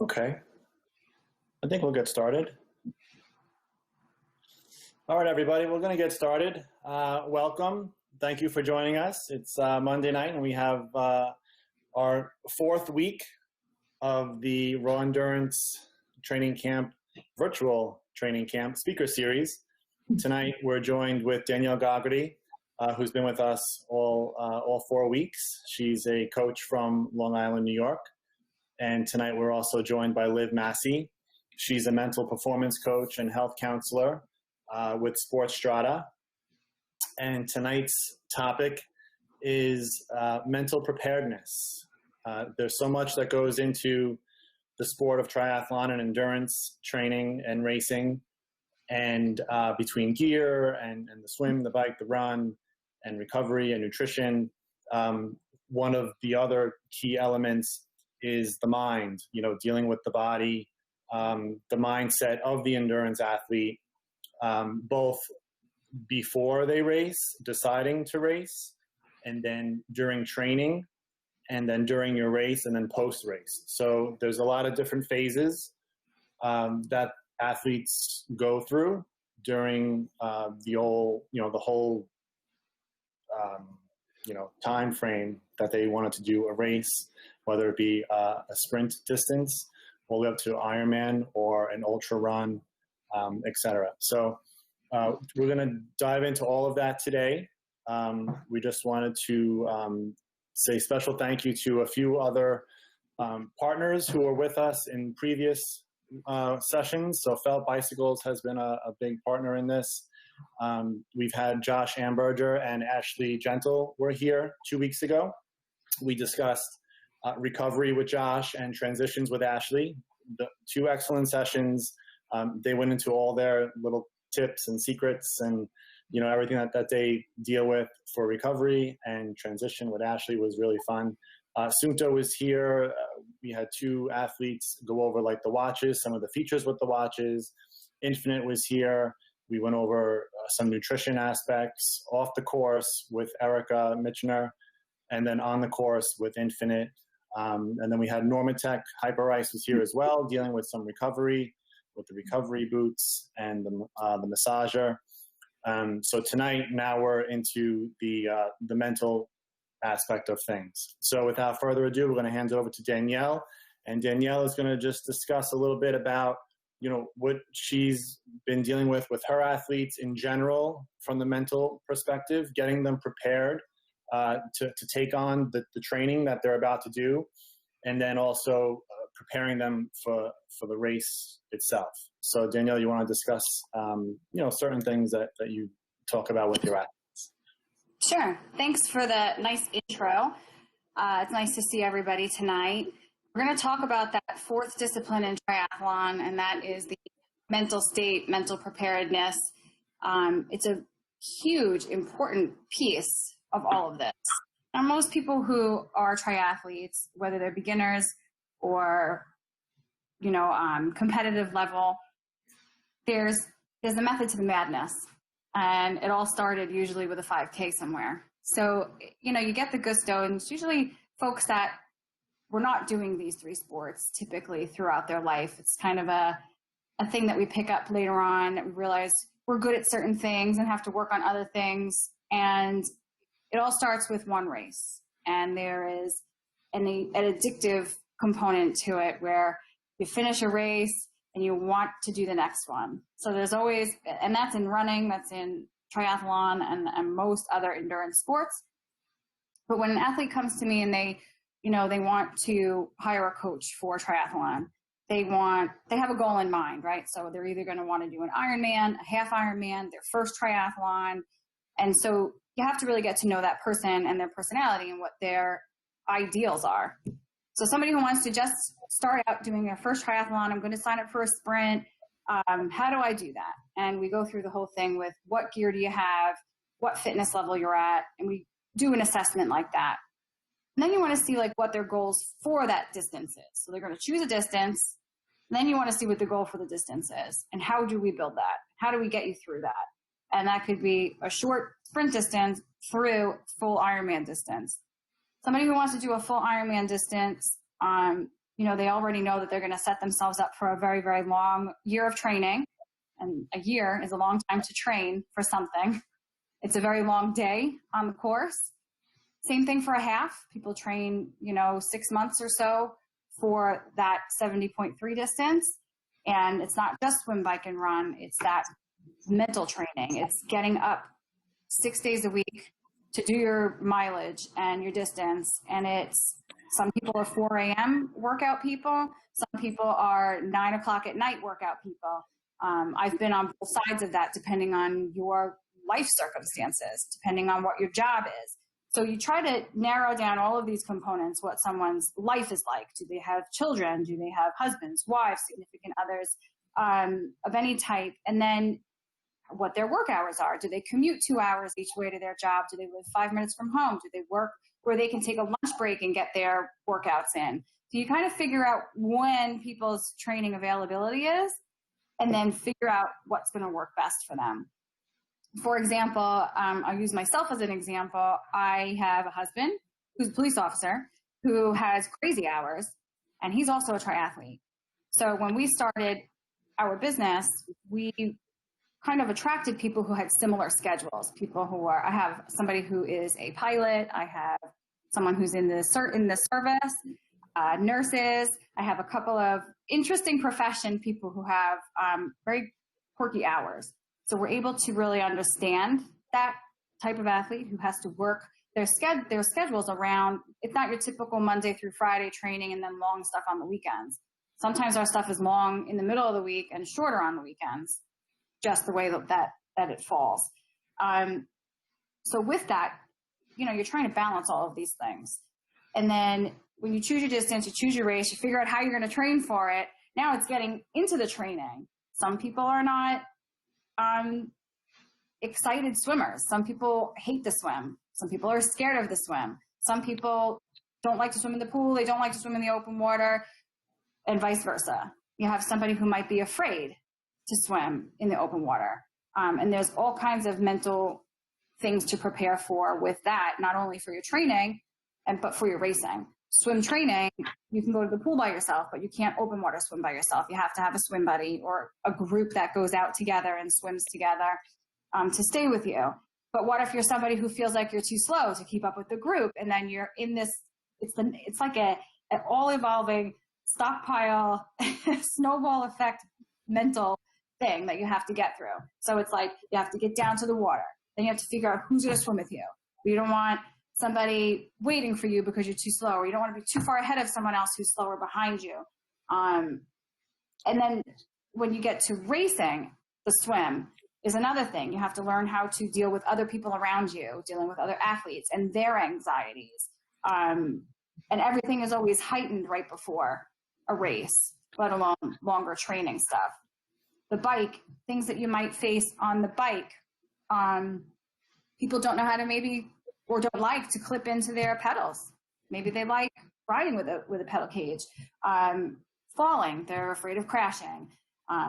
Okay, I think we'll get started. All right, everybody, we're going to get started. Welcome. Thank you for joining us. It's Monday night, and we have our fourth week of the Raw Endurance Training Camp, virtual training camp speaker series. Tonight, we're joined with Danielle Gogarty, who's been with us all 4 weeks. She's a coach from Long Island, New York. And tonight, we're also joined by Liv Massey. She's a mental performance coach and health counselor with Sportstrata. And tonight's topic is mental preparedness. There's so much that goes into the sport of triathlon and endurance training and racing, and between gear and the swim, the bike, the run, and recovery and nutrition. One of the other key elements is the mind, dealing with the body, the mindset of the endurance athlete, both before they race, deciding to race, and then during training, and then during your race, and then post-race. So there's a lot of different phases that athletes go through during the whole time frame that they wanted to do a race, whether it be a sprint distance all the way up to Ironman or an ultra run, etc. So we're going to dive into all of that today. We just wanted to say special thank you to a few other partners who were with us in previous sessions. So Felt Bicycles has been a big partner in this. We've had Josh Amberger and Ashley Gentle were here 2 weeks ago. We discussed recovery with Josh and transitions with Ashley. The two excellent sessions. They went into all their little tips and secrets and everything that they deal with for recovery, and transition with Ashley was really fun. Sunto was here. We had two athletes go over like the watches, some of the features with the watches. Infinite was here. We went over some nutrition aspects off the course with Erica Mitchner, and then on the course with Infinite. And then we had Normatech Hyperice was here as well, dealing with some recovery with the recovery boots and the massager. So tonight, now we're into the mental aspect of things. So without further ado, we're going to hand it over to Danielle, and Danielle is going to just discuss a little bit about what she's been dealing with her athletes in general from the mental perspective, getting them prepared to take on the training that they're about to do, and then also preparing them for the race itself. So Danielle, you want to discuss certain things that you talk about with your athletes? Sure. Thanks for the nice intro. It's nice to see everybody tonight. We're going to talk about that fourth discipline in triathlon, and that is the mental state, mental preparedness. It's a huge, important piece of all of this. Now, most people who are triathletes, whether they're beginners or competitive level, there's a method to the madness, and it all started usually with a 5K somewhere. So you get the gusto, and it's usually folks that were not doing these three sports typically throughout their life. It's kind of a thing that we pick up later on, that we realize we're good at certain things and have to work on other things. And it all starts with one race, and there is an addictive component to it where you finish a race and you want to do the next one. So there's always, and that's in running, that's in triathlon and most other endurance sports. But when an athlete comes to me and they want to hire a coach for triathlon, they have a goal in mind, right? So they're either going to want to do an Ironman, a half Ironman, their first triathlon. And so you have to really get to know that person and their personality and what their ideals are. So somebody who wants to just start out doing their first triathlon, I'm going to sign up for a sprint. How do I do that? And we go through the whole thing with what gear do you have, what fitness level you're at, and we do an assessment like that. And then you want to see like what their goals for that distance is. So they're going to choose a distance. And then you want to see what the goal for the distance is. And how do we build that? How do we get you through that? And that could be a short sprint distance through full Ironman distance. Somebody who wants to do a full Ironman distance, they already know that they're going to set themselves up for a very, very long year of training. And a year is a long time to train for something. It's a very long day on the course. Same thing for a half. People train, 6 months or so for that 70.3 distance. And it's not just swim, bike, and run. It's that mental training. It's getting up 6 days a week to do your mileage and your distance. And some people are 4 a.m. workout people. Some people are 9 o'clock at night workout people. I've been on both sides of that, depending on your life circumstances, depending on what your job is. So you try to narrow down all of these components, what someone's life is like. Do they have children? Do they have husbands, wives, significant others of any type? And then what their work hours are. Do they commute 2 hours each way to their job? Do they live 5 minutes from home? Do they work where they can take a lunch break and get their workouts in? So you kind of figure out when people's training availability is, and then figure out what's going to work best for them. For example, I'll use myself as an example. I have a husband who's a police officer who has crazy hours, and he's also a triathlete. So when we started our business, we kind of attracted people who had similar schedules. I have somebody who is a pilot. I have someone who's in the service, nurses. I have a couple of interesting profession people who have very quirky hours. So we're able to really understand that type of athlete who has to work their schedules around. It's not your typical Monday through Friday training and then long stuff on the weekends. Sometimes our stuff is long in the middle of the week and shorter on the weekends, just the way that it falls. So with that, you're trying to balance all of these things. And then when you choose your distance, you choose your race, you figure out how you're going to train for it. Now it's getting into the training. Some people are not excited swimmers. Some people hate the swim. Some people are scared of the swim. Some people don't like to swim in the pool. They don't like to swim in the open water, and vice versa. You have somebody who might be afraid to swim in the open water. And there's all kinds of mental things to prepare for with that, not only for your training, but for your racing. Swim training, you can go to the pool by yourself, but you can't open water swim by yourself. You have to have a swim buddy or a group that goes out together and swims together to stay with you. But what if you're somebody who feels like you're too slow to keep up with the group, and then you're in this, it's like an all evolving stockpile snowball effect mental thing that you have to get through. So it's like you have to get down to the water. Then you have to figure out who's going to swim with you. You don't want somebody waiting for you because you're too slow, or you don't want to be too far ahead of someone else who's slower behind you. And then when you get to racing, the swim is another thing. You have to learn how to deal with other people around you, dealing with other athletes and their anxieties. And everything is always heightened right before a race, let alone longer training stuff. The bike, things that you might face on the bike, people don't know how to maybe, or don't like to clip into their pedals. Maybe they like riding with a pedal cage. Falling, they're afraid of crashing.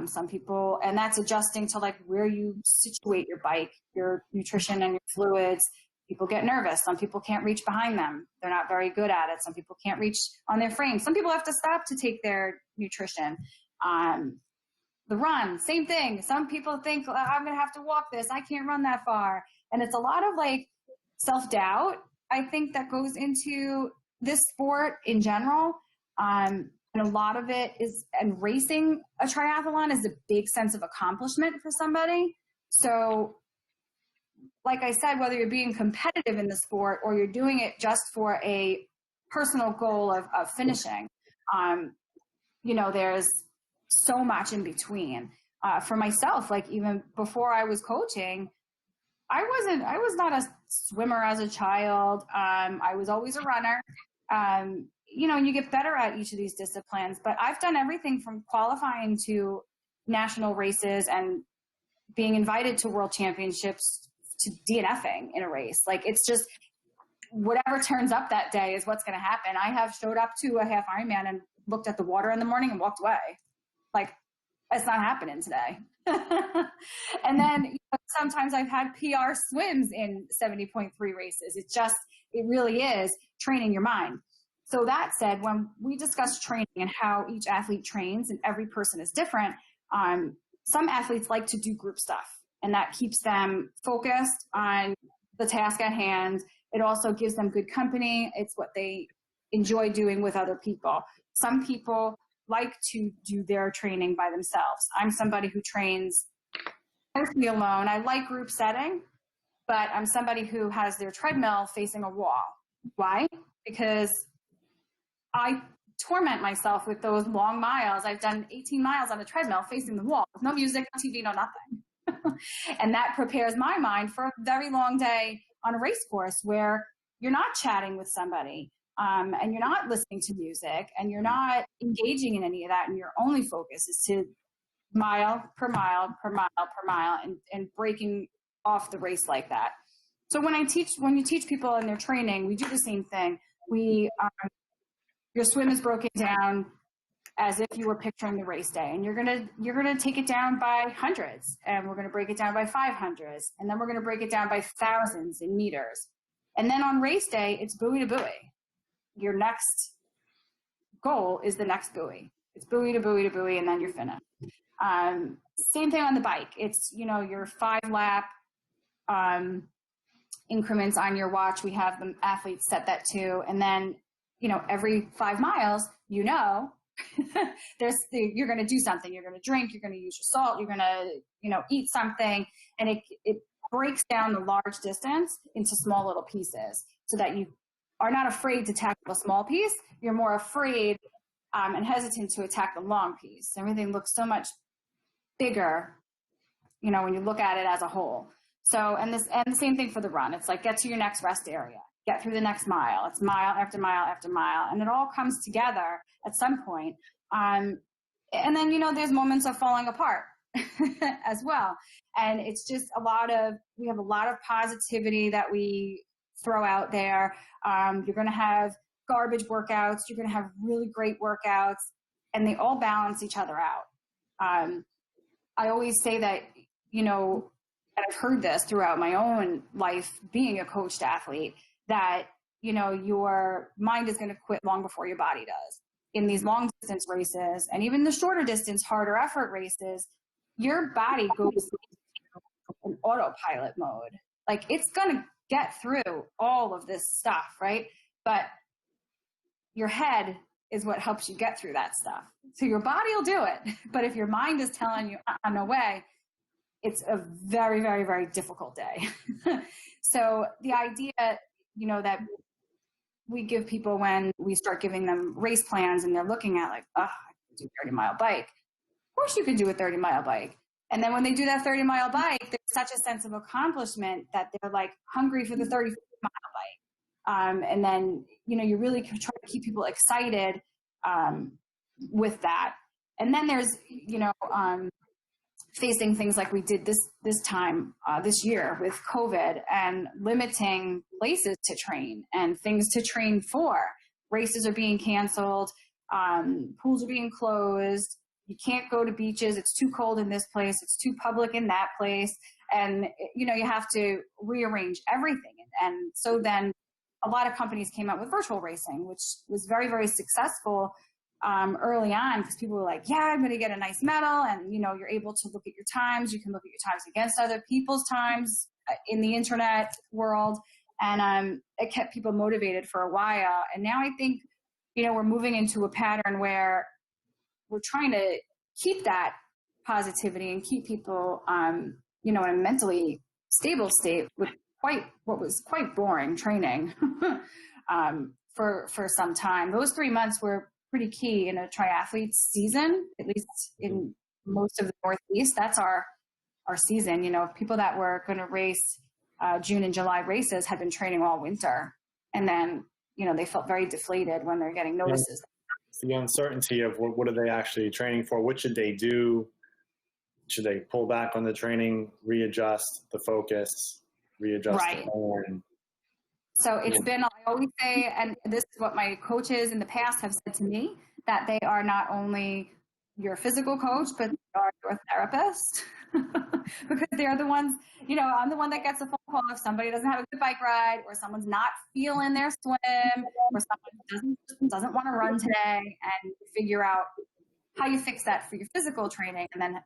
Some people, and that's adjusting to like where you situate your bike, your nutrition and your fluids. People get nervous. Some people can't reach behind them. They're not very good at it. Some people can't reach on their frame. Some people have to stop to take their nutrition. The run, same thing. Some people think, I'm going to have to walk this. I can't run that far. And it's a lot of like self-doubt, I think, that goes into this sport in general. And a lot of it is, and racing a triathlon is a big sense of accomplishment for somebody. So like I said, whether you're being competitive in the sport or you're doing it just for a personal goal of finishing, there's so much in between. For myself, like even before I was coaching, I was not a swimmer as a child. I was always a runner. And you get better at each of these disciplines, but I've done everything from qualifying to national races and being invited to world championships to DNFing in a race. Like, it's just whatever turns up that day is what's going to happen. I have showed up to a half Ironman and looked at the water in the morning and walked away. Like, it's not happening today. And then sometimes I've had PR swims in 70.3 races. It really is training your mind. So that said, when we discuss training and how each athlete trains, and every person is different, some athletes like to do group stuff, and that keeps them focused on the task at hand. It also gives them good company. It's what they enjoy doing with other people. Some people like to do their training by themselves. I'm somebody who trains mostly alone. I like group setting, but I'm somebody who has their treadmill facing a wall. Why? Because I torment myself with those long miles. I've done 18 miles on a treadmill facing the wall with no music, no TV, no nothing. And that prepares my mind for a very long day on a race course where you're not chatting with somebody, and you're not listening to music, and you're not engaging in any of that. And your only focus is to mile per mile per mile per mile, and breaking off the race like that. So when you teach people in their training, we do the same thing. Your swim is broken down as if you were picturing the race day, and you're gonna take it down by hundreds, and we're gonna break it down by 500s, and then we're gonna break it down by thousands in meters. And then on race day, it's buoy to buoy. Your next goal is the next buoy. It's buoy to buoy to buoy, and then you're finished. Same thing on the bike. It's, your 5-lap increments on your watch. We have the athletes set that to, and then, every 5 miles, you're going to do something. You're going to drink, you're going to use your salt, you're going to, eat something. And it breaks down the large distance into small little pieces so that you are not afraid to tackle a small piece. You're more afraid and hesitant to attack the long piece. Everything looks so much bigger, when you look at it as a whole. So, and the same thing for the run. It's like, get to your next rest area, get through the next mile. It's mile after mile after mile, and it all comes together at some point. And then, there's moments of falling apart as well. And it's just we have a lot of positivity that we throw out there. You're going to have garbage workouts. You're going to have really great workouts, and they all balance each other out. I always say that, and I've heard this throughout my own life being a coached athlete, that, your mind is going to quit long before your body does. In these long distance races, and even the shorter distance, harder effort races, your body goes in autopilot mode. Like, it's going to get through all of this stuff, right? But your head is what helps you get through that stuff. So your body will do it. But if your mind is telling you, no way, it's a very, very, very difficult day. So the idea, that we give people when we start giving them race plans and they're looking at like, I can do a 30-mile bike. Of course you can do a 30-mile bike. And then when they do that 30-mile bike, there's such a sense of accomplishment that they're like hungry for the 30-mile bike. And then, you really try to keep people excited with that. And then there's, facing things like we did this year with COVID, and limiting places to train and things to train for. Races are being canceled. Pools are being closed. You can't go to beaches. It's too cold in this place. It's too public in that place. And, you have to rearrange everything. And so then a lot of companies came out with virtual racing, which was very, very successful early on, because people were like, yeah, I'm going to get a nice medal. And, you're able to look at your times. You can look at your times against other people's times in the internet world. And it kept people motivated for a while. And now I think, we're moving into a pattern where we're trying to keep that positivity and keep people, in a mentally stable state with what was quite boring training for some time. Those 3 months were pretty key in a triathlete season, at least in most of the Northeast. That's our season. People that were going to race June and July races had been training all winter. And then, they felt very deflated when they're getting notices. The uncertainty of what are they actually training for? What should they do? Should they pull back on the training, readjust the focus, readjust the plan? So it's been, I always say, and this is what my coaches in the past have said to me, that they are not only your physical coach, but they are your therapist. Because they're the ones, I'm the one that gets a phone call if somebody doesn't have a good bike ride, or someone's not feeling their swim, or someone doesn't want to run today, and figure out how you fix that for your physical training, and then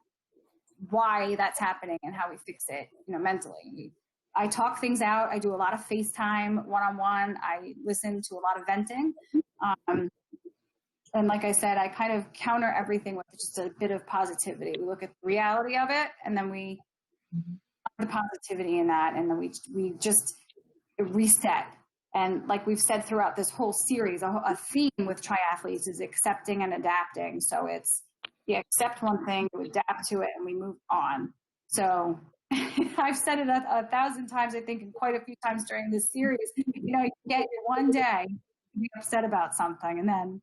why that's happening and how we fix it, mentally. I talk things out. I do a lot of FaceTime one-on-one. I listen to a lot of venting. And like I said, I kind of counter everything with just a bit of positivity. We look at the reality of it, and then we find the positivity in that, and then we just reset. And like we've said throughout this whole series, a theme with triathletes is accepting and adapting. So it's, you accept one thing, you adapt to it, and we move on. So I've said it 1,000 times, I think, and quite a few times during this series. You get it one day, you be upset about something, and then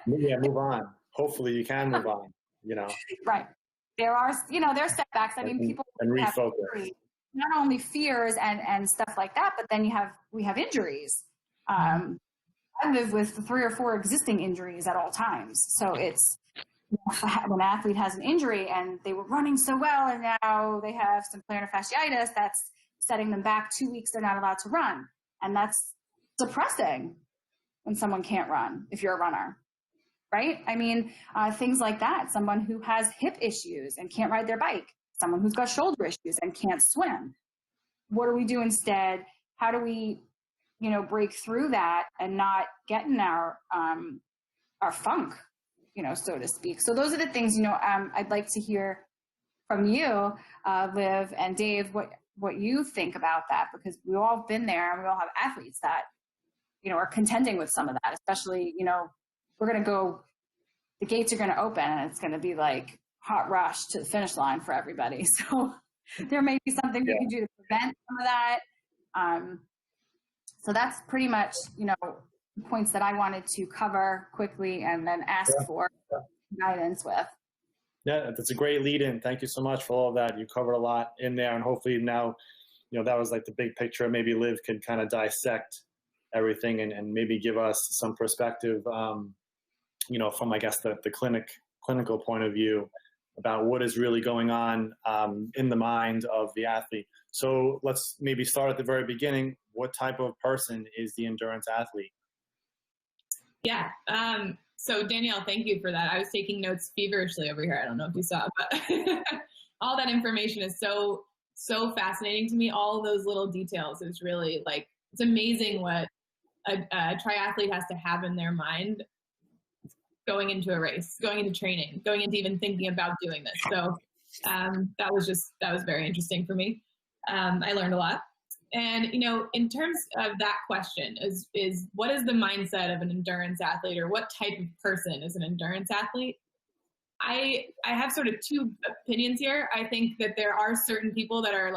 move on. Hopefully you can move on, Right. There are, there's setbacks. I mean, people and have refocus. Not only fears and stuff like that, but then we have injuries. I live with 3 or 4 existing injuries at all times. So it's, when an athlete has an injury and they were running so well and now they have some plantar fasciitis, that's setting them back 2 weeks. They're not allowed to run. And that's depressing when someone can't run, if you're a runner, right? I mean, things like that. Someone who has hip issues and can't ride their bike, someone who's got shoulder issues and can't swim. What do we do instead? How do we, break through that and not get in our funk, so to speak? So those are the things, I'd like to hear from you, Liv and Dave, what you think about that, because we've all been there and we all have athletes that, are contending with some of that, especially, we're going to go, the gates are going to open and it's going to be like hot rush to the finish line for everybody. So there may be something we can do to prevent some of that. So that's pretty much, points that I wanted to cover quickly and then ask for guidance with. Yeah, that's a great lead in. Thank you so much for all of that. You covered a lot in there, and hopefully now, that was like the big picture. Maybe Liv could kind of dissect everything and maybe give us some perspective, from, I guess, the clinical point of view about what is really going on in the mind of the athlete. So let's maybe start at the very beginning. What type of person is the endurance athlete? Yeah. So Danielle, thank you for that. I was taking notes feverishly over here. I don't know if you saw, but all that information is so fascinating to me. All those little details is really it's amazing what a triathlete has to have in their mind going into a race, going into training, going into even thinking about doing this. So that was very interesting for me. I learned a lot. And, in terms of that question is what is the mindset of an endurance athlete, or what type of person is an endurance athlete? I have sort of 2 opinions here. I think that there are certain people that are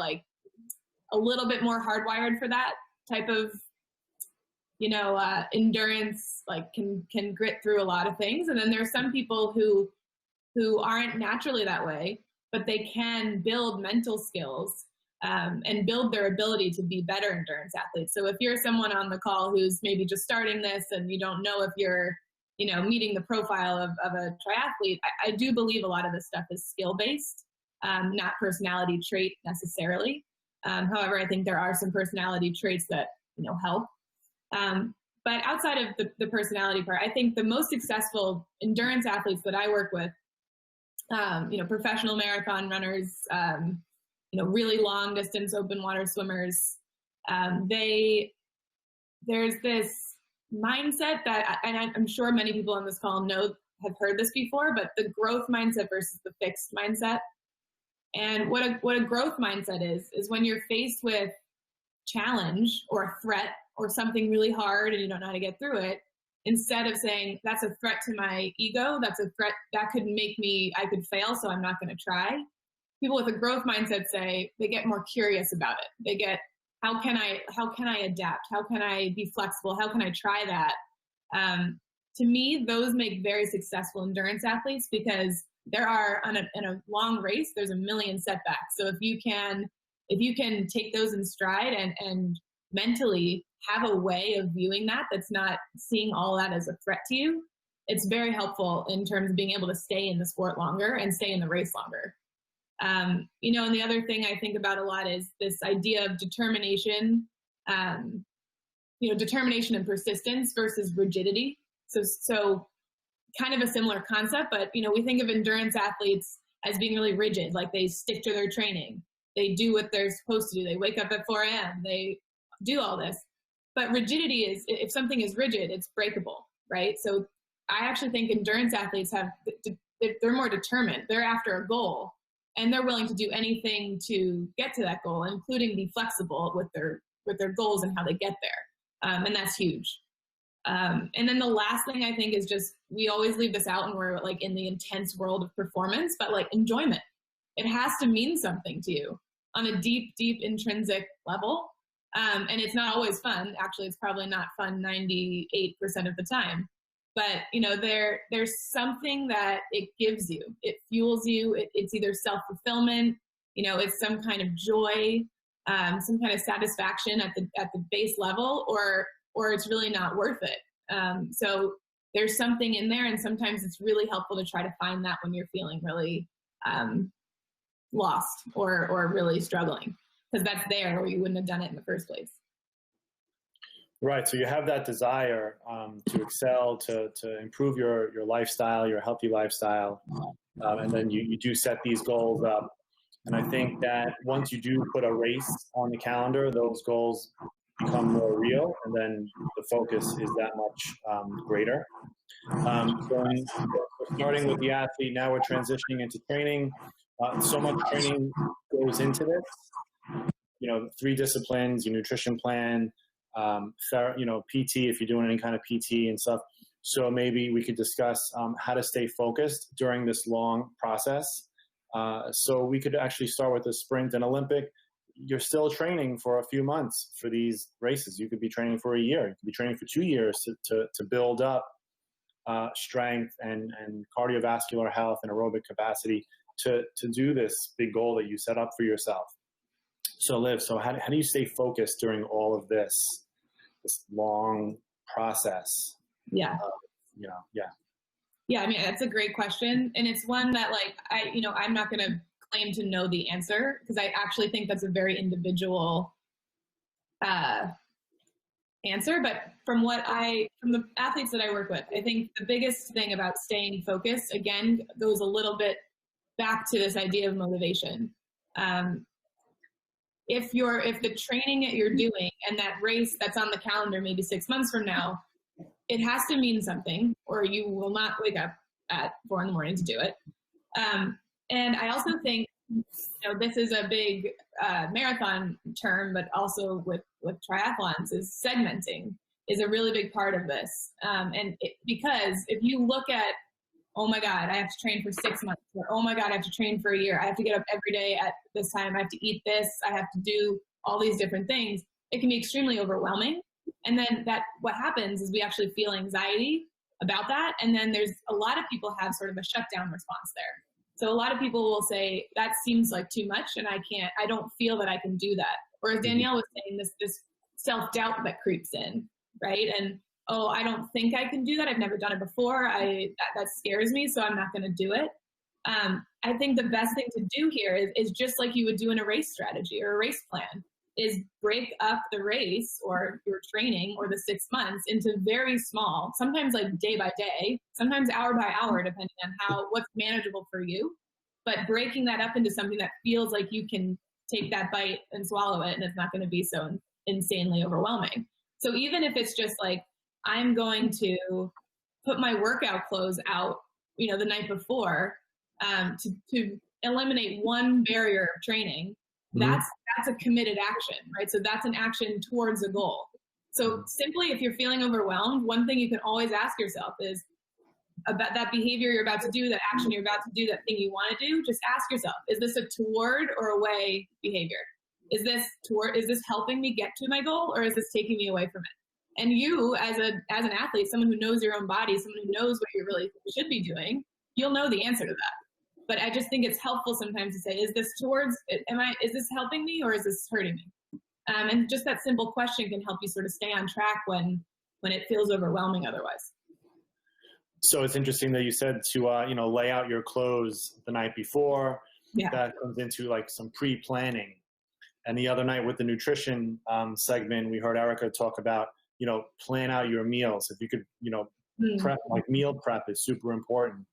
a little bit more hardwired for that type of, endurance, can grit through a lot of things. And then there are some people who aren't naturally that way, but they can build mental skills and build their ability to be better endurance athletes. So if you're someone on the call who's maybe just starting this and you don't know if you're, meeting the profile of a triathlete, I do believe a lot of this stuff is skill-based, not personality trait necessarily. However, I think there are some personality traits that, help. But outside of the personality part, I think the most successful endurance athletes that I work with, professional marathon runners, really long distance open water swimmers, there's this mindset that, and I'm sure many people on this call have heard this before, but the growth mindset versus the fixed mindset. And what a growth mindset is when you're faced with challenge or a threat or something really hard and you don't know how to get through it, instead of saying that's a threat to my ego, that's a threat that could I could fail, so I'm not going to try. People with a growth mindset they get more curious about it. They get, how can I adapt? How can I be flexible? How can I try that? To me, those make very successful endurance athletes, because there are in a long race, there's a million setbacks. So if you can take those in stride and mentally have a way of viewing that's not seeing all that as a threat to you, it's very helpful in terms of being able to stay in the sport longer and stay in the race longer. You know, and the other thing I think about a lot is this idea of determination, you know, determination and persistence versus rigidity. So kind of a similar concept, but, you know, we think of endurance athletes as being really rigid, like they stick to their training. They do what they're supposed to do. They wake up at 4 a.m. They do all this. But rigidity is, if something is rigid, it's breakable, right? So I actually think endurance athletes they're more determined. They're after a goal, and they're willing to do anything to get to that goal, including be flexible with their goals and how they get there. And that's huge. And then the last thing I think is just, we always leave this out when we're like in the intense world of performance, but like enjoyment. It has to mean something to you on a deep, deep intrinsic level. And it's not always fun. Actually, it's probably not fun 98% of the time. But, you know, there's something that it gives you. It fuels you. It's either self-fulfillment, you know, it's some kind of joy, some kind of satisfaction at the base level, or it's really not worth it. So there's something in there, and sometimes it's really helpful to try to find that when you're feeling really lost or really struggling, because that's there or you wouldn't have done it in the first place. Right. So you have that desire to excel, to improve your lifestyle, your healthy lifestyle. And then you do set these goals up. And I think that once you do put a race on the calendar, those goals become more real, and then the focus is that much greater. So starting with the athlete, now we're transitioning into training. So much training goes into this. You know, 3 disciplines, your nutrition plan, you know, PT, if you're doing any kind of PT and stuff. So maybe we could discuss how to stay focused during this long process. So we could actually start with a sprint and Olympic. You're still training for a few months for these races. You could be training for a year. You could be training for 2 years to build up strength and cardiovascular health and aerobic capacity to do this big goal that you set up for yourself. So Liv, so how do you stay focused during all of this long process? Yeah. You know, yeah. Yeah, I mean, that's a great question. And it's one that, like, I'm not going to claim to know the answer, because I actually think that's a very individual answer. But from the athletes that I work with, I think the biggest thing about staying focused, again, goes a little bit back to this idea of motivation. If the training that you're doing and that race that's on the calendar maybe 6 months from now, it has to mean something, or you will not wake up at 4 a.m. to do it. And I also think, you know, this is a big marathon term, but also with triathlons, is segmenting is a really big part of this. Because if you look at, oh my God, I have to train for 6 months, or oh my God, I have to train for a year. I have to get up every day at this time. I have to eat this. I have to do all these different things. It can be extremely overwhelming. And then what happens is we actually feel anxiety about that. And then there's a lot of people have sort of a shutdown response there. So a lot of people will say, that seems like too much, and I don't feel that I can do that. Or as Danielle was saying, this self-doubt that creeps in, right? And, oh, I don't think I can do that. I've never done it before. That scares me, so I'm not going to do it. I think the best thing to do here is just like you would do in a race strategy or a race plan, is break up the race or your training or the 6 months into very small, sometimes like day by day, sometimes hour by hour, depending on what's manageable for you. But breaking that up into something that feels like you can take that bite and swallow it, and it's not going to be so insanely overwhelming. So even if it's just like, I'm going to put my workout clothes out, you know, the night before, to eliminate one barrier of training, that's a committed action, right? So that's an action towards a goal. So simply, if you're feeling overwhelmed, one thing you can always ask yourself is about that behavior you're about to do, that action you're about to do, that thing you want to do. Just ask yourself, is this a toward or away behavior? Is this helping me get to my goal, or is this taking me away from it? And you, as an athlete, someone who knows your own body, someone who knows what you really should be doing, you'll know the answer to that. But I just think it's helpful sometimes to say, is this this helping me, or is this hurting me? And just that simple question can help you sort of stay on track when it feels overwhelming otherwise. So it's interesting that you said to, lay out your clothes the night before. Yeah. that comes into like some pre-planning. And the other night with the nutrition segment, we heard Erica talk about, plan out your meals. If you could, prep, like meal prep is super important.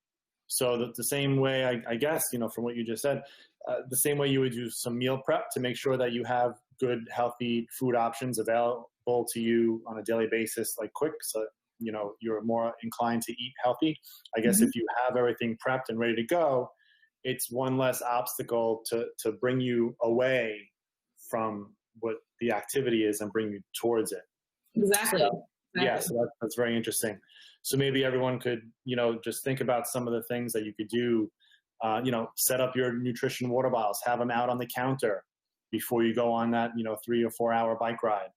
So the same way, I guess, from what you just said, the same way you would do some meal prep to make sure that you have good, healthy food options available to you on a daily basis, like quick, so, you're more inclined to eat healthy. I guess if you have everything prepped and ready to go, it's one less obstacle to bring you away from what the activity is and bring you towards it. Exactly. So, yeah, so that's very interesting. So maybe everyone could, just think about some of the things that you could do. Set up your nutrition water bottles, have them out on the counter before you go on that, 3 or 4 hour bike ride,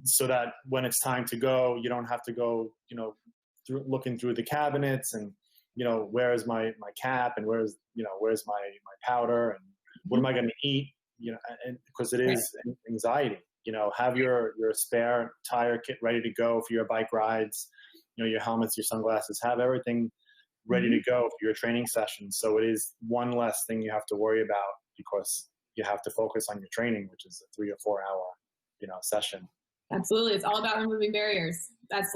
so that when it's time to go, you don't have to go, looking through the cabinets and, where's my cap and where's my powder and what am I going to eat? And because it is anxiety, have your spare tire kit ready to go for your bike rides, your helmets, your sunglasses, have everything ready to go for your training sessions. So it is one less thing you have to worry about because you have to focus on your training, which is a 3 or 4 hour, session. Absolutely. It's all about removing barriers. That's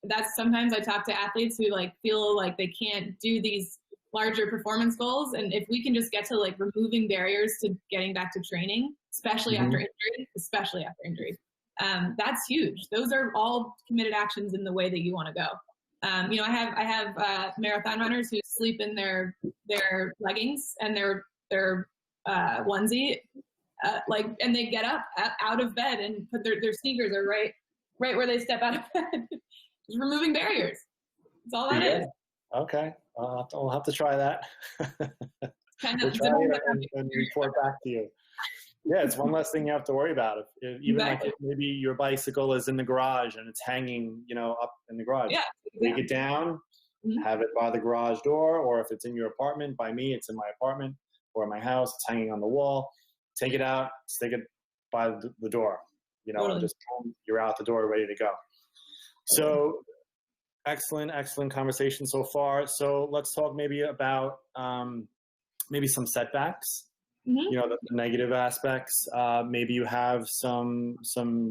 that's sometimes I talk to athletes who feel like they can't do these larger performance goals. And if we can just get to removing barriers to getting back to training, especially after injury, that's huge. Those are all committed actions in the way that you want to go. I have marathon runners who sleep in their leggings and their onesie, and they get up out of bed and put their sneakers are right where they step out of bed. Just removing barriers. That's all that is. Okay. I'll have to try that. We'll try it and report back to you. Yeah, it's one less thing you have to worry about. Even if maybe your bicycle is in the garage and it's hanging, up in the garage. Yeah, take it down, have it by the garage door, or if it's in your apartment, by me, it's in my apartment or my house, it's hanging on the wall. Take it out, stick it by the door, and just you're out the door ready to go. So excellent conversation so far. So let's talk maybe about maybe some setbacks. The negative aspects. Maybe you have some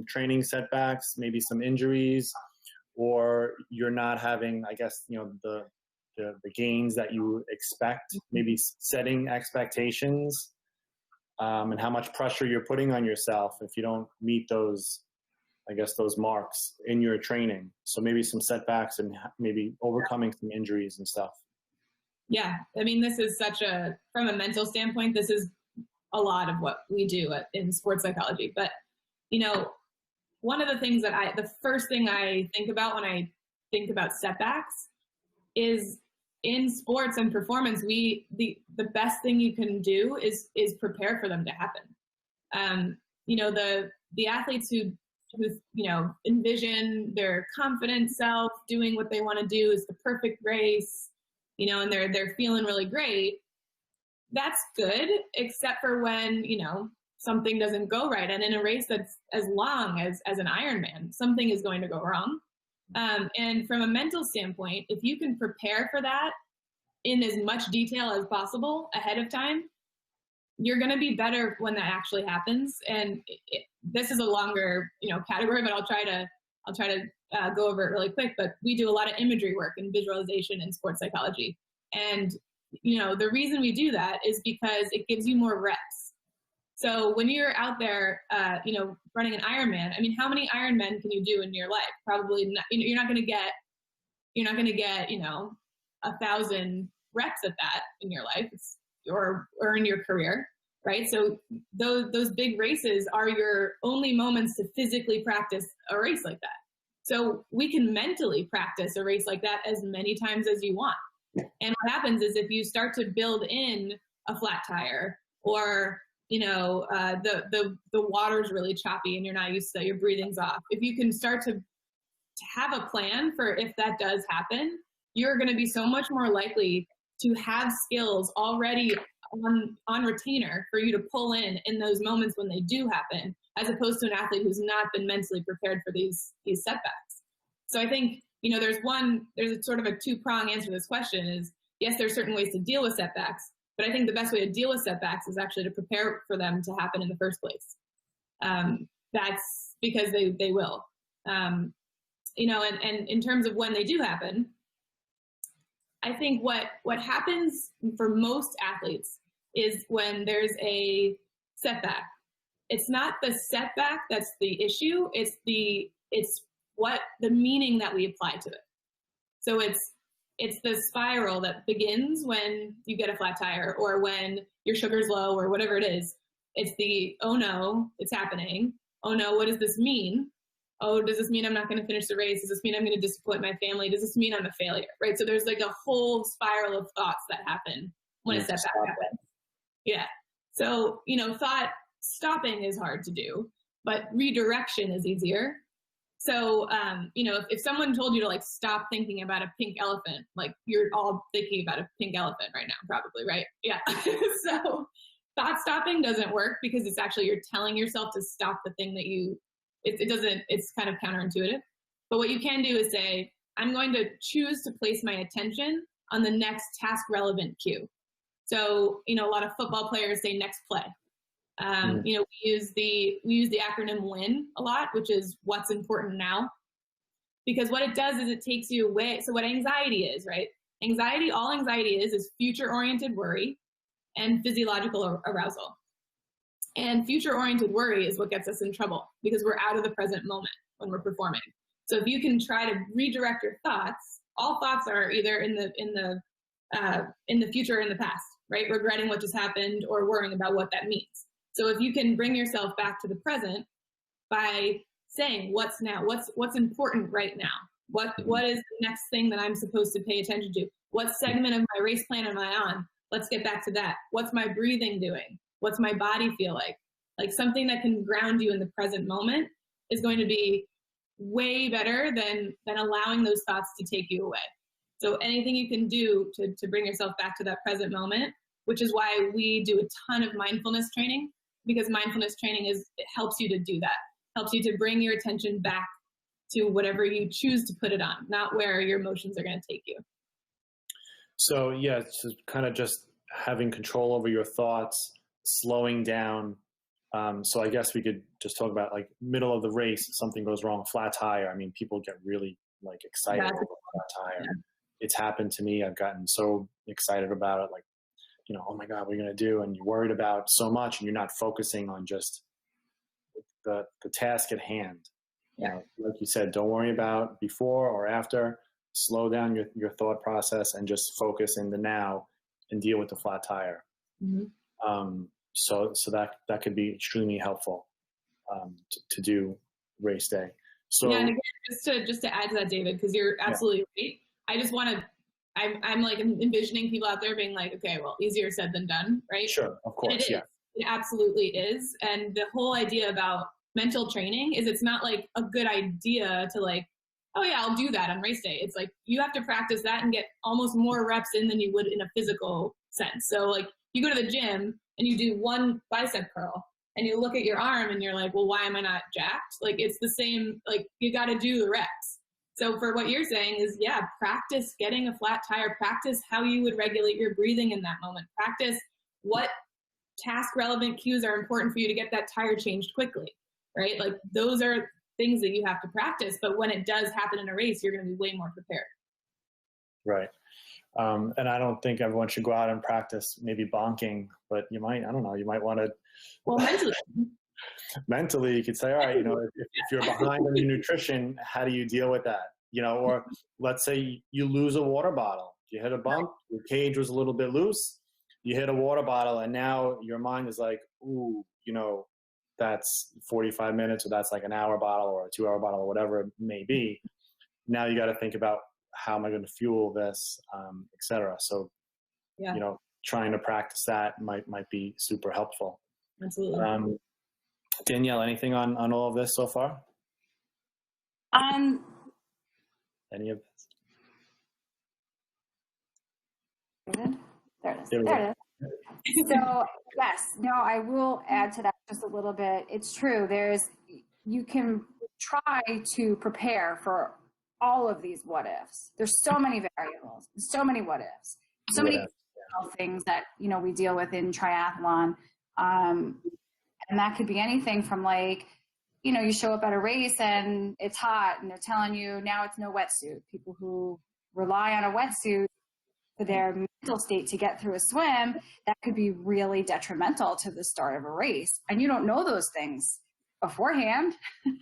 training setbacks, maybe some injuries, or you're not having, I guess, the gains that you expect. Maybe setting expectations, and how much pressure you're putting on yourself if you don't meet those, I guess, those marks in your training. So maybe some setbacks and maybe overcoming some injuries and stuff. Yeah, this is from a mental standpoint, this is a lot of what we do in sports psychology. But, one of the things the first thing I think about when I think about setbacks is in sports and performance, the best thing you can do is prepare for them to happen. The athletes who envision their confident self doing what they want to do is the perfect race, and they're feeling really great. That's good, except for when, something doesn't go right. And in a race that's as long as an Ironman, something is going to go wrong. And from a mental standpoint, if you can prepare for that in as much detail as possible ahead of time, you're going to be better when that actually happens. And this is a longer, category, but I'll try to go over it really quick. But we do a lot of imagery work and visualization in sports psychology. And, the reason we do that is because it gives you more reps. So when you're out there, running an Ironman, how many Ironmen can you do in your life? Probably not. You're not going to get 1,000 reps at that in your life or in your career, right? So those big races are your only moments to physically practice a race like that. So we can mentally practice a race like that as many times as you want. And what happens is if you start to build in a flat tire or the water's really choppy and you're not used to that, your breathing's off. If you can start to have a plan for if that does happen, you're going to be so much more likely to have skills already on retainer for you to pull in those moments when they do happen, as opposed to an athlete who's not been mentally prepared for these setbacks. So I think, there's a sort of a two-prong answer to this question is, yes, there's certain ways to deal with setbacks, But I think the best way to deal with setbacks is actually to prepare for them to happen in the first place. That's because they will. And in terms of when they do happen, I think what happens for most athletes is when there's a setback. It's not the setback that's the issue. It's what the meaning that we apply to it. So it's the spiral that begins when you get a flat tire or when your sugar's low or whatever it is. It's the, oh no, it's happening. Oh no, what does this mean? Oh, does this mean I'm not going to finish the race? Does this mean I'm going to disappoint my family? Does this mean I'm a failure? Right? So there's like a whole spiral of thoughts that happen when a setback happens. Yeah. So, thought stopping is hard to do, but redirection is easier. So, if someone told you to like stop thinking about a pink elephant, like you're all thinking about a pink elephant right now, probably, right? Yeah. So thought stopping doesn't work because it's actually, you're telling yourself to stop the thing that it's kind of counterintuitive. But what you can do is say, I'm going to choose to place my attention on the next task relevant cue. So, a lot of football players say next play. We use the acronym WIN a lot, which is what's important now, because what it does is it takes you away. So what anxiety is, right? All anxiety is future oriented worry and physiological arousal. And future oriented worry is what gets us in trouble because we're out of the present moment when we're performing. So if you can try to redirect your thoughts, all thoughts are either in the future or in the past, right? Regretting what just happened or worrying about what that means. So if you can bring yourself back to the present by saying what's now, what's important right now, what is the next thing that I'm supposed to pay attention to? What segment of my race plan am I on? Let's get back to that. What's my breathing doing? What's my body feel like? Like something that can ground you in the present moment is going to be way better than allowing those thoughts to take you away. So anything you can do to bring yourself back to that present moment, which is why we do a ton of mindfulness training, because mindfulness training it helps you to do that, helps you to bring your attention back to whatever you choose to put it on, not where your emotions are going to take you. So yeah, it's kind of just having control over your thoughts, slowing down. So I guess we could just talk about like middle of the race, something goes wrong, a flat tire. I mean, people get really like excited over a flat tire. Yeah. It's happened to me. I've gotten so excited about it, like, oh my God, what are you going to do? And you're worried about so much and you're not focusing on just the task at hand. Yeah. Like you said, don't worry about before or after, slow down your thought process and just focus in the now and deal with the flat tire. Mm-hmm. So that could be extremely helpful to do race day. So yeah, and again, just to add to that, David, because you're absolutely right. I just want to, I'm like envisioning people out there being like, okay, well, easier said than done, right? Sure, of course, yeah. It absolutely is. And the whole idea about mental training is it's not like a good idea to like, oh yeah, I'll do that on race day. It's like you have to practice that and get almost more reps in than you would in a physical sense. So like you go to the gym and you do one bicep curl and you look at your arm and you're like, well, why am I not jacked? Like it's the same, like you got to do the reps. So for what you're saying is, yeah, practice getting a flat tire, practice how you would regulate your breathing in that moment, practice what task relevant cues are important for you to get that tire changed quickly, right? Like those are things that you have to practice, but when it does happen in a race, you're going to be way more prepared. Right. And I don't think everyone should go out and practice maybe bonking, but you might want to. Well, mentally, you could say, all right, if you're behind on your nutrition, how do you deal with that? Or let's say you lose a water bottle. You hit a bump, your cage was a little bit loose, you hit a water bottle, and now your mind is like, ooh, that's 45 minutes, or that's like an hour bottle or a 2-hour bottle or whatever it may be. Now you got to think about how am I going to fuel this, et cetera. So, trying to practice that might be super helpful. Absolutely. Danielle, anything on all of this so far? Any of this? There it is. So yes, no, I will add to that just a little bit. It's true. You can try to prepare for all of these what ifs. There's so many variables, so many what ifs, so many things that, you know, we deal with in triathlon. And that could be anything from like, you know, you show up at a race and it's hot and they're telling you now it's no wetsuit. People who rely on a wetsuit for their mental state to get through a swim, that could be really detrimental to the start of a race. And you don't know those things beforehand. You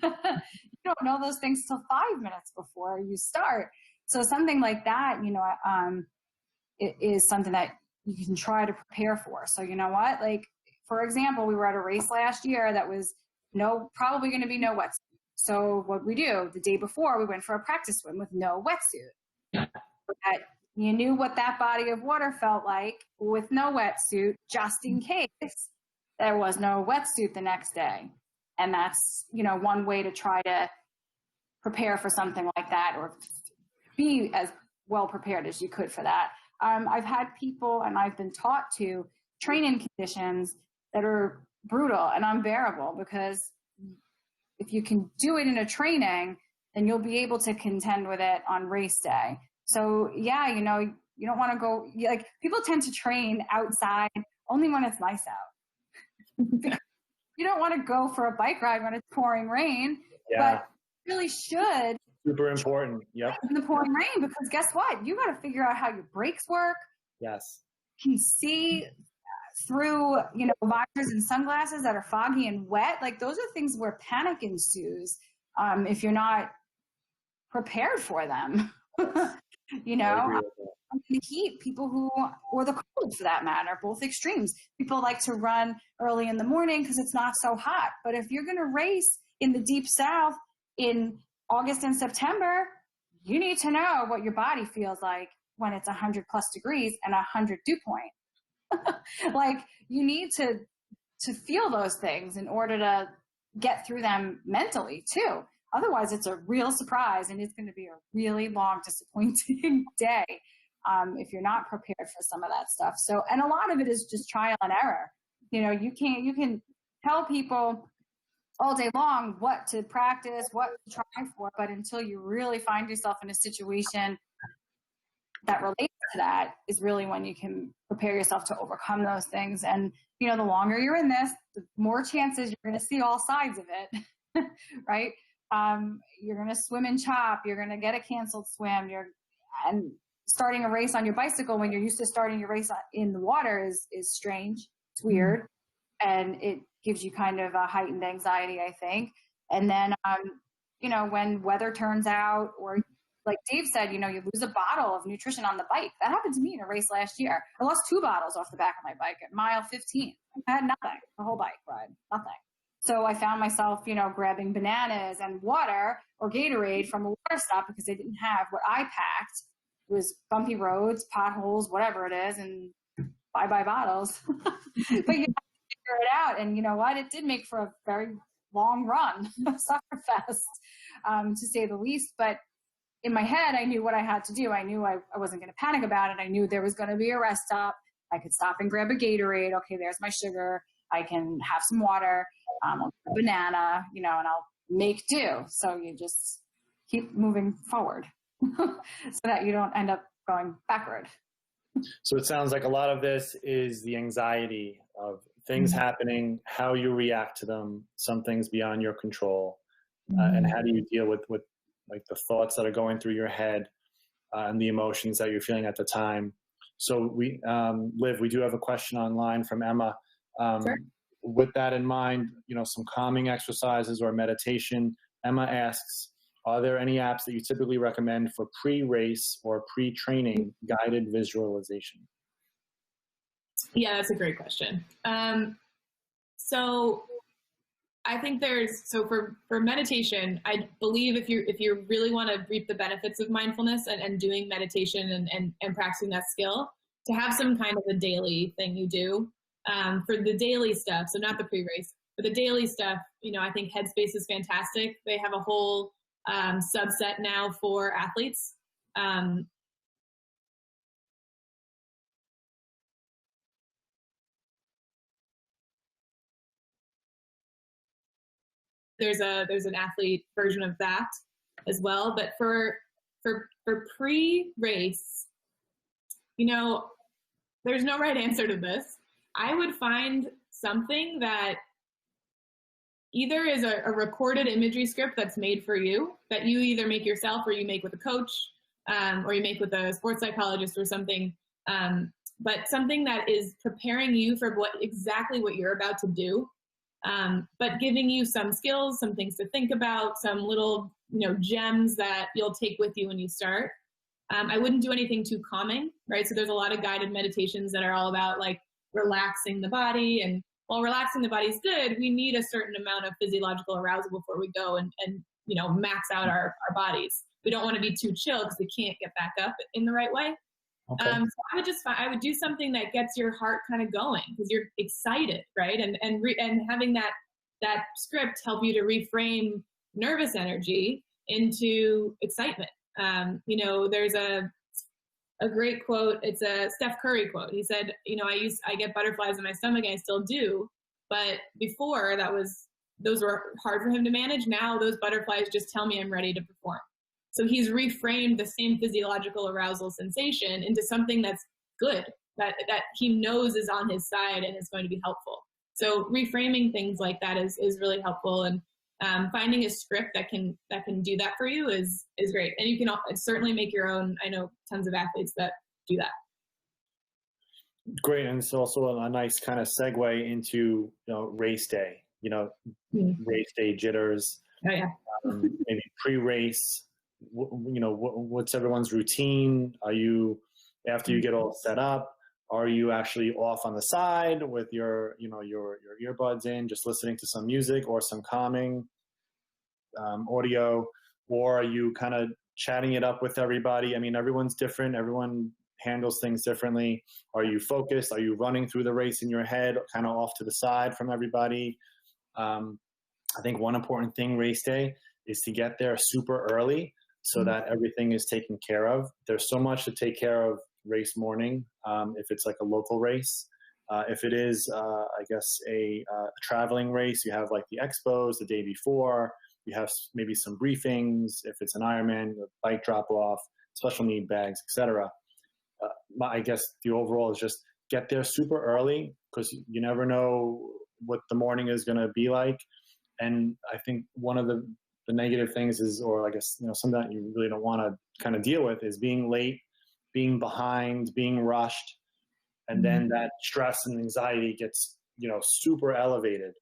don't know those things till 5 minutes before you start. So something like that, you know, it is something that you can try to prepare for. So you know what, like, for example, we were at a race last year that was probably going to be no wetsuit. So what we do, the day before, we went for a practice swim with no wetsuit. But you knew what that body of water felt like with no wetsuit, just in case there was no wetsuit the next day. And that's, you know, one way to try to prepare for something like that, or be as well prepared as you could for that. I've had people, and I've been taught to train in conditions that are brutal and unbearable, because if you can do it in a training, then you'll be able to contend with it on race day. So yeah, you know, you don't want to go, like, people tend to train outside only when it's nice out. You don't want to go for a bike ride when it's pouring rain, but you really should. Super important. Yep. In the pouring rain, because guess what? You got to figure out how your brakes work. Yes. You can see through, you know, visors and sunglasses that are foggy and wet. Like, those are things where panic ensues if you're not prepared for them. You know, the heat, people who, or the cold for that matter, both extremes. People like to run early in the morning because it's not so hot. But if you're going to race in the deep south in August and September, you need to know what your body feels like when it's 100+ degrees and 100 dew point. Like, you need to feel those things in order to get through them mentally too. Otherwise, it's a real surprise, and it's going to be a really long, disappointing day if you're not prepared for some of that stuff. So, and a lot of it is just trial and error. You know, you can tell people all day long what to practice, what to try for, but until you really find yourself in a situation that relates to that is really when you can prepare yourself to overcome those things. And, you know, the longer you're in this, the more chances you're going to see all sides of it, right? You're going to swim and chop. You're going to get a canceled swim. And starting a race on your bicycle when you're used to starting your race in the water is strange. It's weird. And it gives you kind of a heightened anxiety, I think. And then, you know, when weather turns out, or like Dave said, you know, you lose a bottle of nutrition on the bike. That happened to me in a race last year. I lost 2 bottles off the back of my bike at mile 15. I had nothing, the whole bike ride, nothing. So I found myself, you know, grabbing bananas and water or Gatorade from a water stop because they didn't have what I packed. It was bumpy roads, potholes, whatever it is, and bye-bye bottles. But you have to figure it out. And you know what? It did make for a very long run, sufferfest, to say the least. But in my head, I knew what I had to do. I knew I wasn't going to panic about it. I knew there was going to be a rest stop. I could stop and grab a Gatorade. Okay, there's my sugar. I can have some water. I'll get a banana, you know, and I'll make do. So you just keep moving forward so that you don't end up going backward. So it sounds like a lot of this is the anxiety of things happening, how you react to them, some things beyond your control, and how do you deal with like the thoughts that are going through your head and the emotions that you're feeling at the time. So we, Liv, we do have a question online from Emma. Sure. With that in mind, you know, some calming exercises or meditation. Emma asks, are there any apps that you typically recommend for pre-race or pre-training guided visualization? Yeah, that's a great question. So I think for meditation, I believe if you really want to reap the benefits of mindfulness and doing meditation and practicing that skill, to have some kind of a daily thing you do. For the daily stuff, so not the pre-race, but the daily stuff, you know, I think Headspace is fantastic. They have a whole subset now for athletes. There's an athlete version of that as well. But for pre-race, you know, there's no right answer to this. I would find something that either is a recorded imagery script that's made for you, that you either make yourself or you make with a coach, or you make with a sports psychologist or something, but something that is preparing you for exactly what you're about to do, but giving you some skills, some things to think about, some little gems that you'll take with you when you start. I wouldn't do anything too calming, right? So there's a lot of guided meditations that are all about like relaxing the body, and while relaxing the body is good, we need a certain amount of physiological arousal before we go and max out our bodies. We don't want to be too chill because we can't get back up in the right way. Okay. So I would do something that gets your heart kind of going because you're excited, right? And having that script help you to reframe nervous energy into excitement. There's a great quote. It's a Steph Curry quote. He said, I get butterflies in my stomach, and I still do. But before those were hard for him to manage. Now those butterflies just tell me I'm ready to perform. So he's reframed the same physiological arousal sensation into something that's good, that he knows is on his side and is going to be helpful. So reframing things like that is really helpful. And finding a script that can do that for you is great. And you can certainly make your own. I know tons of athletes that do that. Great. And it's also a nice kind of segue into race day, race day jitters. Oh, yeah. Maybe pre-race, what's everyone's routine? Are you, after you get all set up, are you actually off on the side with your earbuds in, just listening to some music or some calming audio, or are you kind of chatting it up with everybody? I mean, everyone's different. Everyone handles things differently. Are you focused? Are you running through the race in your head, kind of off to the side from everybody? I think one important thing race day is to get there super early so that everything is taken care of. There's so much to take care of race morning, if it's like a local race. If it is, I guess, a traveling race, you have like the expos the day before. You have maybe some briefings. If it's an Ironman, a bike drop-off, special need bags, etc. I guess the overall is just get there super early because you never know what the morning is going to be like. And I think one of the negative things is, or I guess, something that you really don't want to kind of deal with is being late, being behind, being rushed. And then that stress and anxiety gets, super elevated.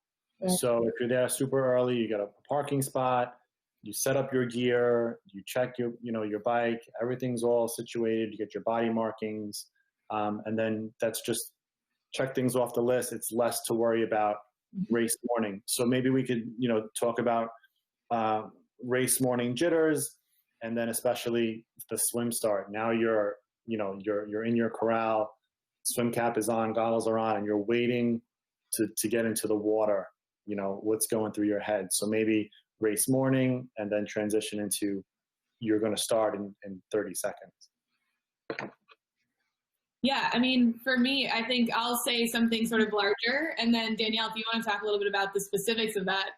Yeah. So if you're there super early, you get a parking spot, you set up your gear, you check your bike, everything's all situated, you get your body markings. And then that's just check things off the list. It's less to worry about race morning. So maybe we could, talk about race morning jitters, and then especially the swim start. Now you're in your corral, swim cap is on, goggles are on, and you're waiting to get into the water. What's going through your head. So maybe race morning and then transition into you're going to start in 30 seconds. Yeah, I mean, for me, I think I'll say something sort of larger, and then Danielle, if you want to talk a little bit about the specifics of that,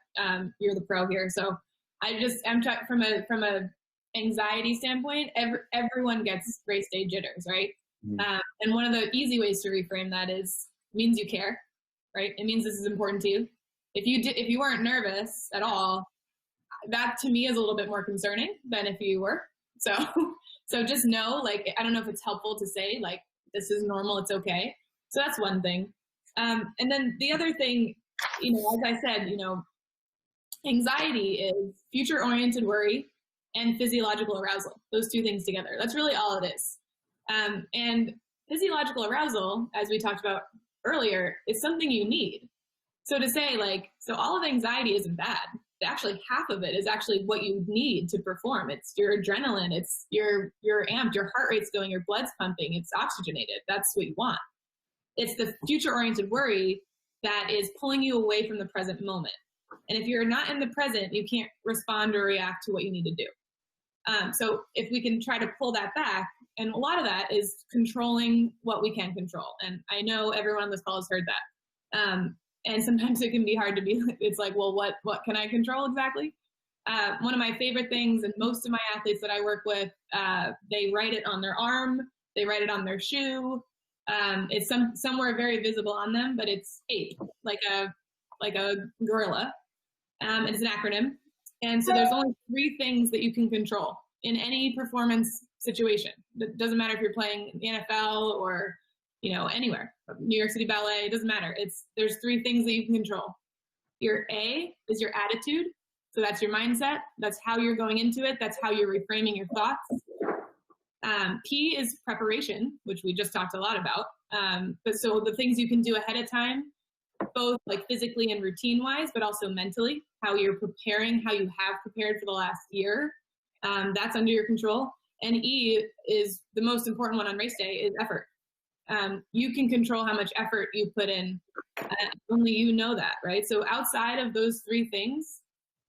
you're the pro here. So I'm talking from a anxiety standpoint. Everyone gets race day jitters, right? Mm-hmm. And one of the easy ways to reframe that means you care, right? It means this is important to you. If you weren't nervous at all, that to me is a little bit more concerning than if you were. So just know, like, I don't know if it's helpful to say, like, this is normal, it's okay. So that's one thing. And then the other thing, as I said, anxiety is future-oriented worry and physiological arousal, those two things together. That's really all it is. And physiological arousal, as we talked about earlier, is something you need. So to say, so all of anxiety isn't bad. Actually, half of it is actually what you need to perform. It's your adrenaline. It's you're amped. Your heart rate's going. Your blood's pumping. It's oxygenated. That's what you want. It's the future-oriented worry that is pulling you away from the present moment. And if you're not in the present, you can't respond or react to what you need to do. So if we can try to pull that back, and a lot of that is controlling what we can control. And I know everyone on this call has heard that. And sometimes it can be hard to be, it's like, well, what can I control exactly? One of my favorite things, and most of my athletes that I work with, they write it on their arm, they write it on their shoe, It's somewhere very visible on them, but it's APE, like a gorilla. It's an acronym. And so there's only 3 things that you can control in any performance situation. It doesn't matter if you're playing the NFL or, anywhere, New York City Ballet, it doesn't matter. There's 3 things that you can control. Your A is your attitude. So that's your mindset. That's how you're going into it. That's how you're reframing your thoughts. P is preparation, which we just talked a lot about. But so the things you can do ahead of time, both like physically and routine wise, but also mentally, how you're preparing, how you have prepared for the last year. That's under your control. And E is the most important one on race day, is effort. You can control how much effort you put in. Only you know that, right? So outside of those 3 things,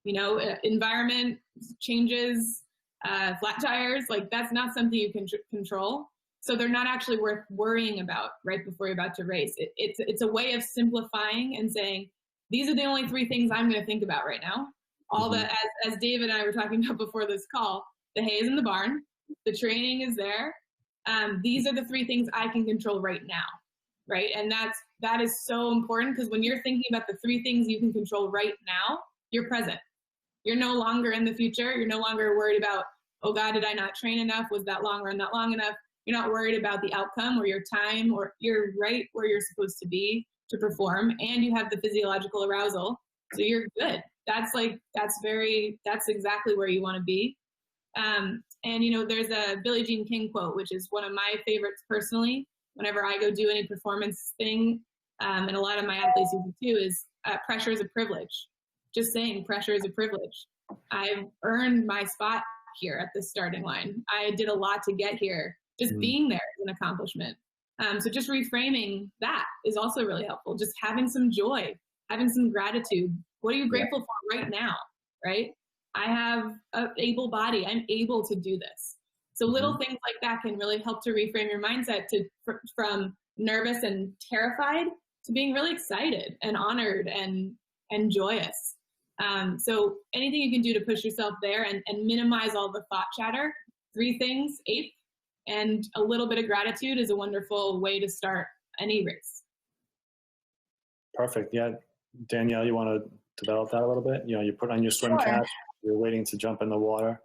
environment changes, flat tires, like that's not something you can control. So they're not actually worth worrying about right before you're about to race. It's a way of simplifying and saying, these are the only 3 things I'm going to think about right now. All the, as David and I were talking about before this call, the hay is in the barn, the training is there. These are the 3 things I can control right now, right? And that is so important, because when you're thinking about the 3 things you can control right now, you're present. You're no longer in the future. You're no longer worried about, oh God, did I not train enough? Was that long or not long enough? You're not worried about the outcome or your time, or you're right where you're supposed to be to perform, and you have the physiological arousal. So you're good. That's exactly where you want to be. And there's a Billie Jean King quote, which is one of my favorites personally. Whenever I go do any performance thing, and a lot of my athletes do too, is pressure is a privilege. Just saying, pressure is a privilege. I've earned my spot here at the starting line. I did a lot to get here. Just being there is an accomplishment. So just reframing that is also really helpful. Just having some joy, having some gratitude. What are you grateful for right now, right? I have an able body. I'm able to do this. So little things like that can really help to reframe your mindset from nervous and terrified to being really excited and honored and joyous. So anything you can do to push yourself there and minimize all the thought chatter. 3 things, APE, and a little bit of gratitude is a wonderful way to start any race. Perfect. Yeah. Danielle, you want to develop that a little bit? You put on your swim cap, you're waiting to jump in the water.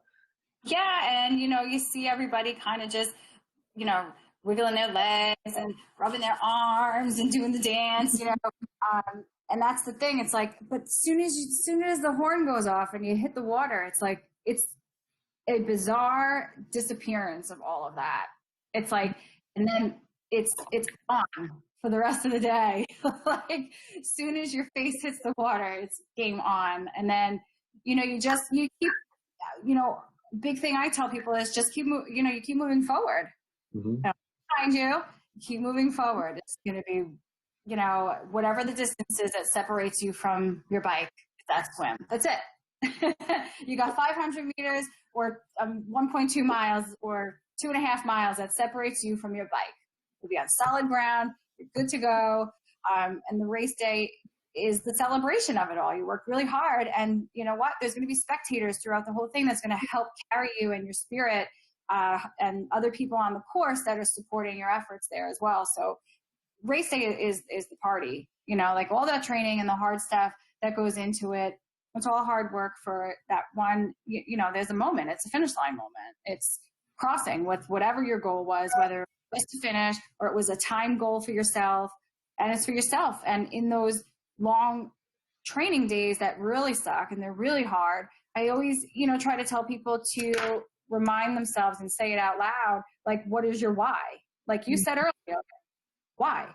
Yeah. And, you see everybody kind of just, wiggling their legs and rubbing their arms and doing the dance, and that's the thing. It's like, but as soon as the horn goes off and you hit the water, it's like, it's a bizarre disappearance of all of that. It's like, and then it's on for the rest of the day. Like, as soon as your face hits the water, it's game on. And then, you keep, big thing I tell people is just you keep moving forward. Behind you, keep moving forward. It's going to be, whatever the distance is that separates you from your bike, that swim. That's it. You got 500 meters or 1.2 miles or 2.5 miles that separates you from your bike. You'll be on solid ground. You're good to go. And the race day is the celebration of it all. You work really hard, and you know what? There's going to be spectators throughout the whole thing that's going to help carry you and your spirit, and other people on the course that are supporting your efforts there as well. So race day is the party, like all that training and the hard stuff that goes into it. It's all hard work for that one, there's a moment. It's a finish line moment. It's crossing with whatever your goal was, whether it was to finish or it was a time goal for yourself, and it's for yourself. And in those long training days that really suck and they're really hard, I always, try to tell people to remind themselves and say it out loud. Like, what is your why? Like you said earlier, why?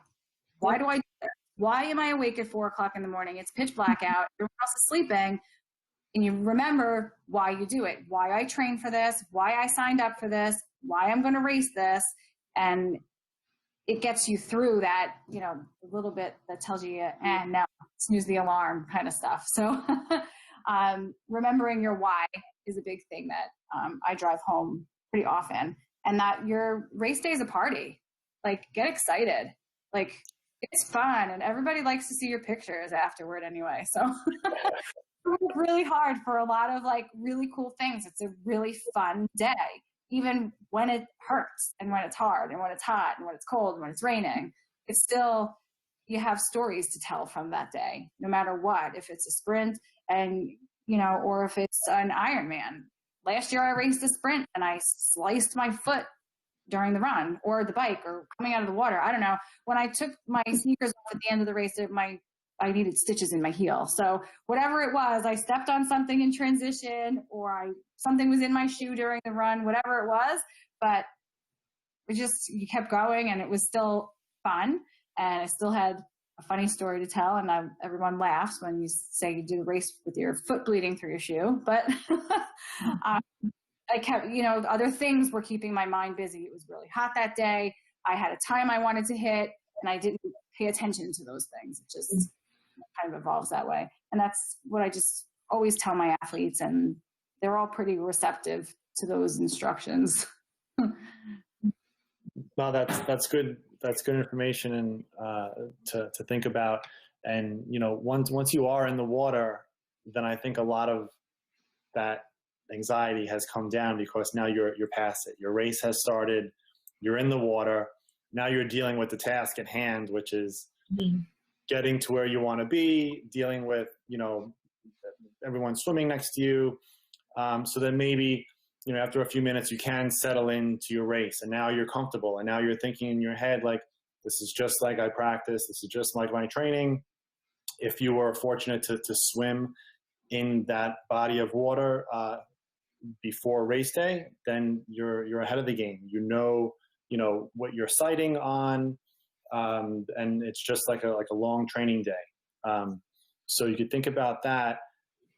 Why do I do this? Why am I awake at 4:00 in the morning? It's pitch black out. Everyone else is sleeping. And you remember why you do it, why I trained for this, why I signed up for this, why I'm going to race this. And it gets you through that, a little bit that tells you, and now snooze the alarm kind of stuff. So remembering your why is a big thing that I drive home pretty often, and that your race day is a party. Like, get excited. Like, it's fun, and everybody likes to see your pictures afterward anyway. So I work really hard for a lot of like really cool things. It's a really fun day. even when it hurts and when it's hard and when it's hot and when it's cold and when it's raining, it's still, you have stories to tell from that day, no matter what, if it's a sprint and, you know, or if it's an Ironman. Last year I raced a sprint and I sliced my foot during the run or the bike or coming out of the water. I don't know. When I took my sneakers off at the end of the race, I needed stitches in my heel. So whatever it was, I stepped on something in transition or something was in my shoe during the run, whatever it was, but you kept going and it was still fun. And I still had a funny story to tell. And everyone laughs when you say you do the race with your foot bleeding through your shoe, but I kept, you know, other things were keeping my mind busy. It was really hot that day. I had a time I wanted to hit and I didn't pay attention to those things. It just kind of evolves that way. And that's what I just always tell my athletes, and they're all pretty receptive to those instructions. No, that's good. That's good information and to think about. And, you know, once you are in the water, then I think a lot of that anxiety has come down because now you're past it. Your race has started. You're in the water. Now you're dealing with the task at hand, which is getting to where you want to be, dealing with, you know, everyone swimming next to you. So then maybe, you know, after a few minutes, you can settle into your race and now you're comfortable. And now you're thinking in your head, like, this is just like I practice. This is just like my training. If you were fortunate to swim in that body of water before race day, then you're ahead of the game. You know what you're sighting on. And it's just like a long training day. So you could think about that.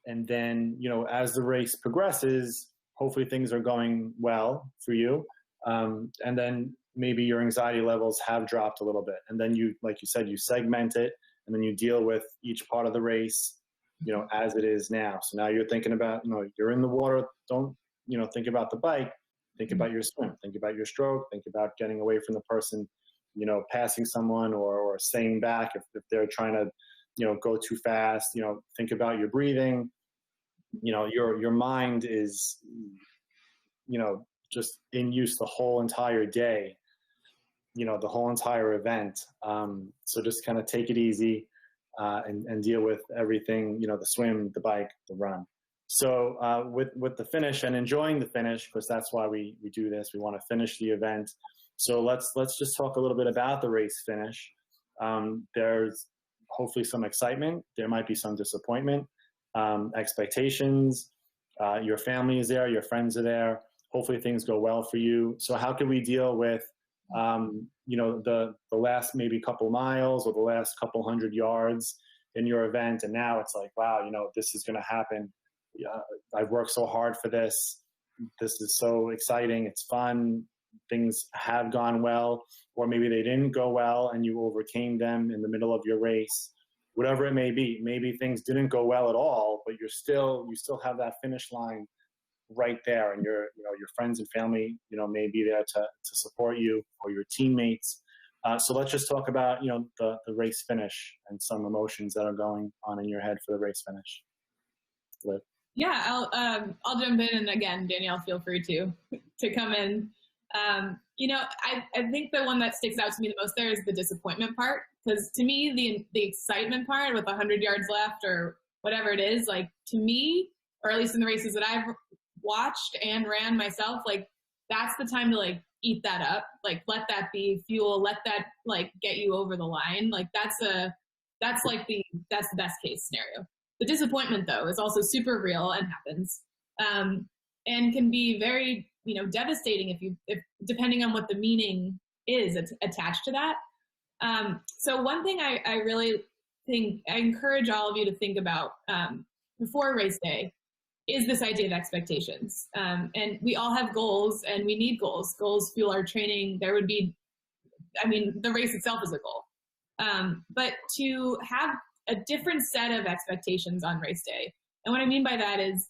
And then, you know, as the race progresses, hopefully things are going well for you. And then maybe your anxiety levels have dropped a little bit. And then you, like you said, you segment it and then you deal with each part of the race, you know, as it is now. So now you're thinking about, you know, you're in the water. Don't, you know, think about the bike, think about your swim, think about your stroke, think about getting away from the person, you know, passing someone or staying back if they're trying to, you know, go too fast. You know, think about your breathing. You know, your mind is, you know, just in use the whole entire day, you know, the whole entire event. So just kind of take it easy and deal with everything, you know, the swim, the bike, the run. So with the finish and enjoying the finish, because that's why we do this, we want to finish the event. So let's just talk a little bit about the race finish. There's hopefully some excitement. There might be some disappointment, expectations. Your family is there, your friends are there. Hopefully things go well for you. So how can we deal with, you know, the last maybe couple miles or the last couple 100 yards in your event? And now it's like, wow, you know, this is going to happen. I've worked so hard for this. This is so exciting. It's fun. Things have gone well, or maybe they didn't go well and you overcame them in the middle of your race. Whatever it may be, maybe things didn't go well at all, but you still have that finish line right there, and your friends and family, you know, may be there to support you, or your teammates. So let's just talk about, you know, the race finish and some emotions that are going on in your head for the race finish. Liv. Yeah, I'll jump in, and again, Danielle, feel free to come in. You know, I think the one that sticks out to me the most there is the disappointment part, because to me, the excitement part with 100 yards left or whatever it is, like, to me, or at least in the races that I've watched and ran myself, like, that's the time to, like, eat that up, like, let that be fuel, let that, like, get you over the line. Like, that's the best case scenario. The disappointment, though, is also super real and happens, and can be very, you know, devastating if depending on what the meaning is attached to that. So one thing I really think I encourage all of you to think about before race day is this idea of expectations. And we all have goals, and we need goals. Goals fuel our training. There would be, I mean, the race itself is a goal. But to have a different set of expectations on race day. And what I mean by that is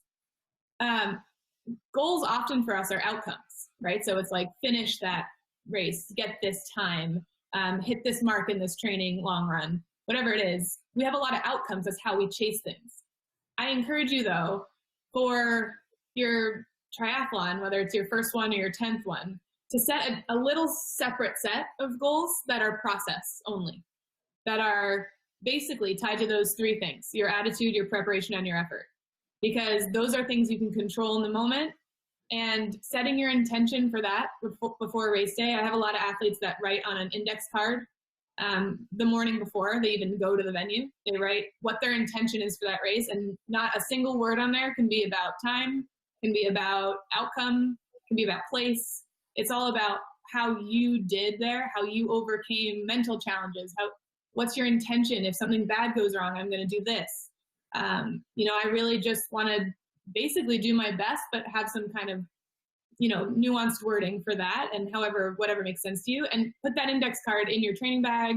goals often for us are outcomes, right? So it's like, finish that race, get this time, hit this mark in this training long run, whatever it is. We have a lot of outcomes. That's how we chase things. I encourage you, though, for your triathlon, whether it's your first one or your 10th one, to set a little separate set of goals that are process only, that are basically tied to those three things: your attitude, your preparation, and your effort. Because those are things you can control in the moment. And setting your intention for that before race day. I have a lot of athletes that write on an index card the morning before they even go to the venue. They write what their intention is for that race, and not a single word on there can be about time, can be about outcome, can be about place. It's all about how you did there, how you overcame mental challenges, what's your intention? If something bad goes wrong, I'm going to do this. I really just want to basically do my best, but have some kind of, nuanced wording for that, and whatever makes sense to you, and put that index card in your training bag,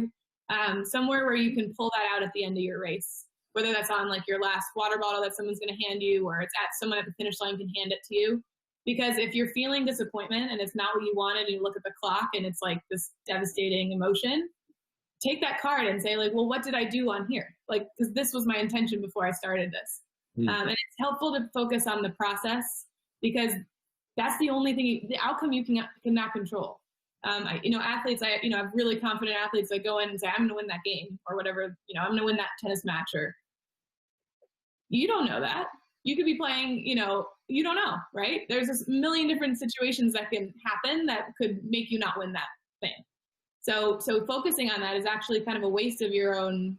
somewhere where you can pull that out at the end of your race, whether that's on like your last water bottle that someone's going to hand you, or it's at someone at the finish line can hand it to you. Because if you're feeling disappointment and it's not what you wanted, and you look at the clock and it's like this devastating emotion, take that card and say, like, well, what did I do on here? Like, because this was my intention before I started this. And it's helpful to focus on the process, because that's the only thing, the outcome you cannot control. Athletes, I have really confident athletes that go in and say, I'm going to win that game or whatever, I'm going to win that tennis match, or you don't know that. You could be playing, you don't know, right? There's a million different situations that can happen that could make you not win that thing. So focusing on that is actually kind of a waste of your own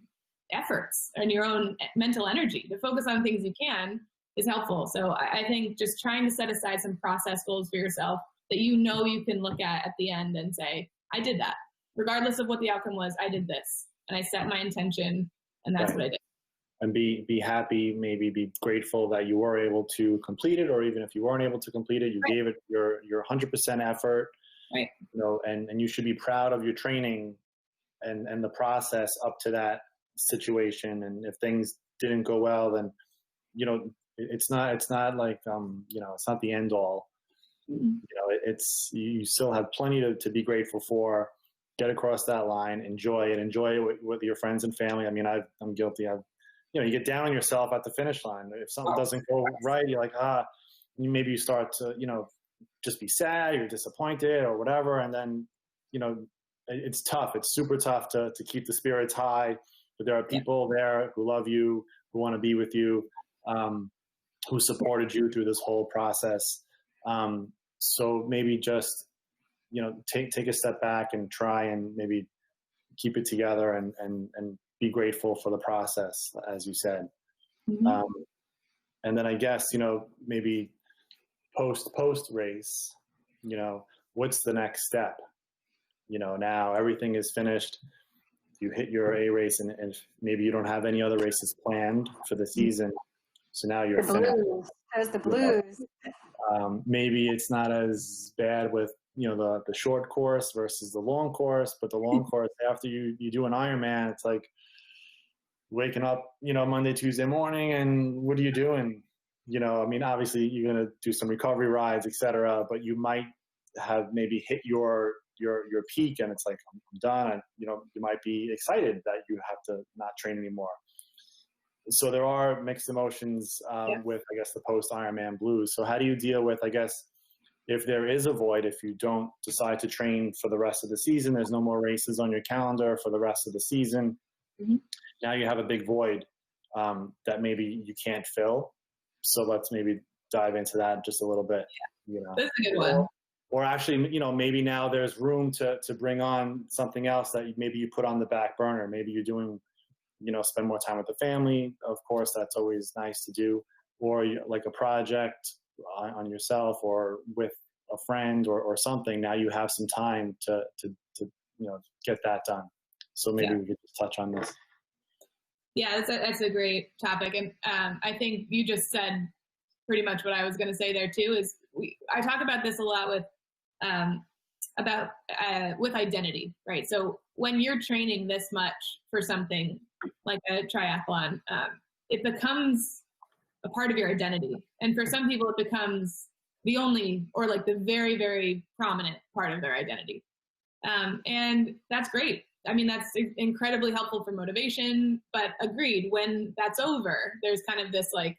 efforts and your own mental energy. To focus on things you can is helpful. So I think just trying to set aside some process goals for yourself that you can look at the end and say, I did that. Regardless of what the outcome was, I did this. And I set my intention, and that's what I did. And be happy, maybe be grateful that you were able to complete it, or even if you weren't able to complete it, you gave it your 100% effort. Right. And you should be proud of your training and the process up to that situation. And if things didn't go well, then it's not like it's not the end all. It's, you still have plenty to be grateful for. Get across that line, enjoy it with your friends and family. I mean, I'm guilty. You get down on yourself at the finish line. If something doesn't go right, you're like, maybe you start to, just be sad, you're disappointed or whatever. And then, it's tough. It's super tough to keep the spirits high, but there are people there who love you, who want to be with you, who supported you through this whole process. So maybe just, take a step back and try and maybe keep it together and be grateful for the process, as you said. Mm-hmm. And then I guess, maybe post race, what's the next step? Now everything is finished. You hit your A race, and maybe you don't have any other races planned for the season. So now you're finished. There's the blues. Maybe it's not as bad with, the short course versus the long course, but the long course, after you do an Ironman, it's like waking up, Monday, Tuesday morning, and what are you doing? Obviously you're going to do some recovery rides, etc., but you might have maybe hit your peak, and it's like, I'm done. And, you might be excited that you have to not train anymore. So there are mixed emotions with, I guess, the post Ironman blues. So how do you deal with, I guess, if there is a void, if you don't decide to train for the rest of the season, there's no more races on your calendar for the rest of the season. Mm-hmm. Now you have a big void that maybe you can't fill. So let's maybe dive into that just a little bit. Yeah. That's a good one. Or actually, maybe now there's room to bring on something else that maybe you put on the back burner. Maybe you're doing, spend more time with the family. Of course, that's always nice to do. Or like a project on yourself, or with a friend or something. Now you have some time to get that done. So maybe we could just touch on this. Yeah, that's a great topic. And I think you just said pretty much what I was going to say there too, is I talk about this a lot with identity, right? So when you're training this much for something like a triathlon, it becomes a part of your identity. And for some people, it becomes the only, or like the very, very prominent part of their identity. And that's great. I mean, that's incredibly helpful for motivation, but agreed, when that's over, there's kind of this like,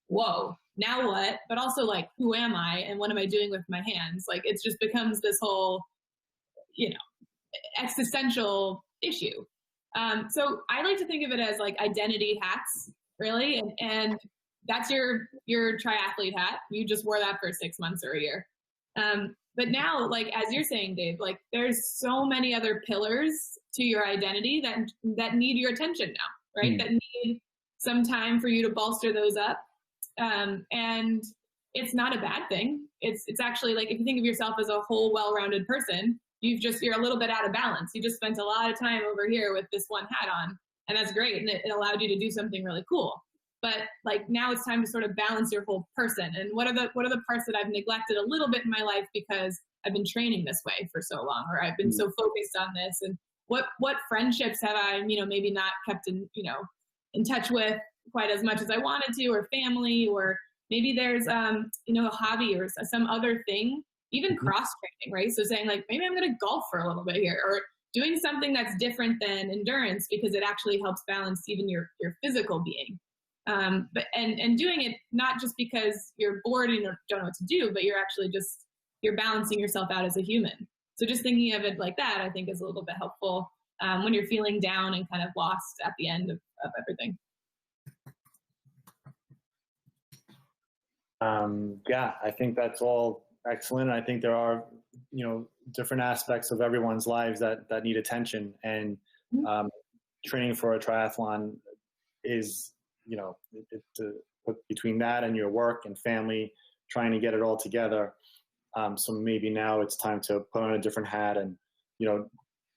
whoa, now what, but also like, who am I and what am I doing with my hands? Like, it just becomes this whole, you know, existential issue. So I like to think of it as like identity hats, really. And that's your triathlete hat. You just wore that for 6 months or a year. But now, like, as you're saying, Dave, like, there's so many other pillars to your identity that need your attention now, right? That need some time for you to bolster those up. And it's not a bad thing. It's actually, like, if you think of yourself as a whole, well-rounded person, you're a little bit out of balance. You just spent a lot of time over here with this one hat on, and that's great. And it allowed you to do something really cool. But like, now it's time to sort of balance your whole person. And what are the parts that I've neglected a little bit in my life because I've been training this way for so long, or I've been so focused on this? And what friendships have I, maybe not kept in touch with quite as much as I wanted to, or family, or maybe there's, a hobby or some other thing, even cross training, right? So saying like, maybe I'm going to golf for a little bit here, or doing something that's different than endurance because it actually helps balance even your physical being. But doing it not just because you're bored and you don't know what to do, but you're actually you're balancing yourself out as a human. So just thinking of it like that, I think, is a little bit helpful when you're feeling down and kind of lost at the end of everything. Yeah, I think that's all excellent. I think there are, different aspects of everyone's lives that need attention, and training for a triathlon is, between that and your work and family, trying to get it all together. So maybe now it's time to put on a different hat and,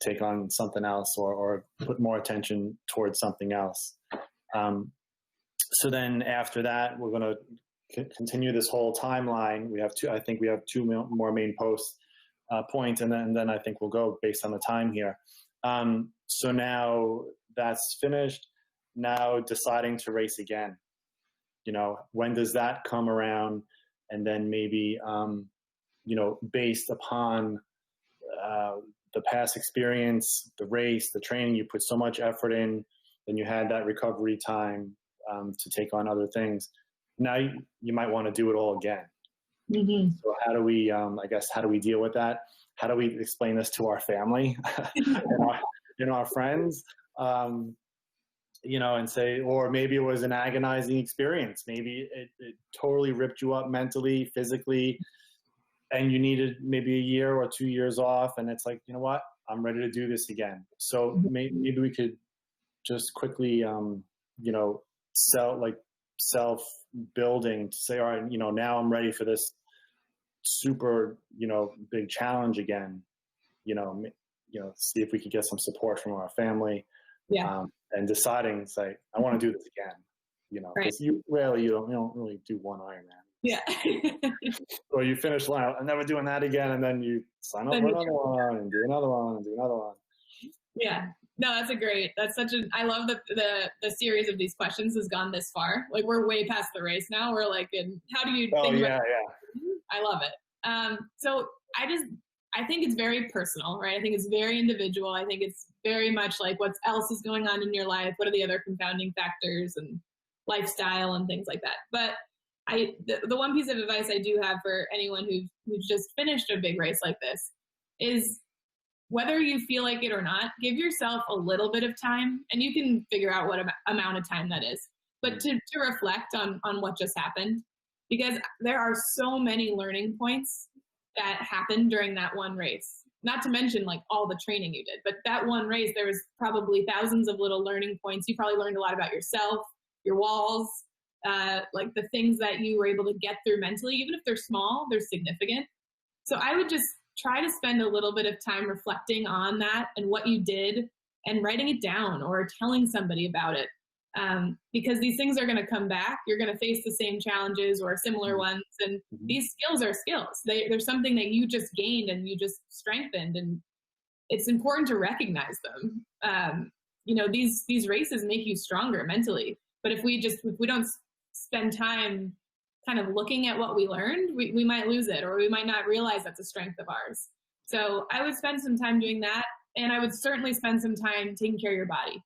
take on something else, or put more attention towards something else. So then after that, we're going to continue this whole timeline. We have two more main points, and then I think we'll go based on the time here. So now that's finished. Now deciding to race again, when does that come around? And then maybe, based upon the past experience, the race, the training, you put so much effort in, then you had that recovery time to take on other things. Now you might want to do it all again. So how do we, how do we deal with that? How do we explain this to our family and our friends? And say, or maybe it was an agonizing experience. Maybe it totally ripped you up mentally, physically, and you needed maybe a year or 2 years off. And it's like, you know what, I'm ready to do this again. So maybe we could just quickly, self-building to say, all right, now I'm ready for this super, big challenge again. See if we could get some support from our family. Yeah. And deciding, say, I want to do this again, because you don't really do one Ironman. Yeah. Or you finish line, I'm never doing that again, and then you sign up for another one and do another one and do another one. Yeah. No, I love the series of these questions has gone this far. Like, we're way past the race now. We're like, how do you think about it? I love it. So I think it's very personal, right? I think it's very individual. I think it's very much like what else is going on in your life. What are the other confounding factors and lifestyle and things like that? But the one piece of advice I do have for anyone who's just finished a big race like this is, whether you feel like it or not, give yourself a little bit of time, and you can figure out what amount of time that is, but to reflect on what just happened, because there are so many learning points that happened during that one race. Not to mention like all the training you did, but that one race, there was probably thousands of little learning points. You probably learned a lot about yourself, your walls, like the things that you were able to get through mentally. Even if they're small, they're significant. So I would just try to spend a little bit of time reflecting on that and what you did, and writing it down or telling somebody about it. Because these things are going to come back. You're going to face the same challenges or similar ones. And these skills are skills. They're something that you just gained and you just strengthened. And it's important to recognize them. These races make you stronger mentally. But if we don't spend time kind of looking at what we learned, we might lose it, or we might not realize that's a strength of ours. So I would spend some time doing that. And I would certainly spend some time taking care of your body.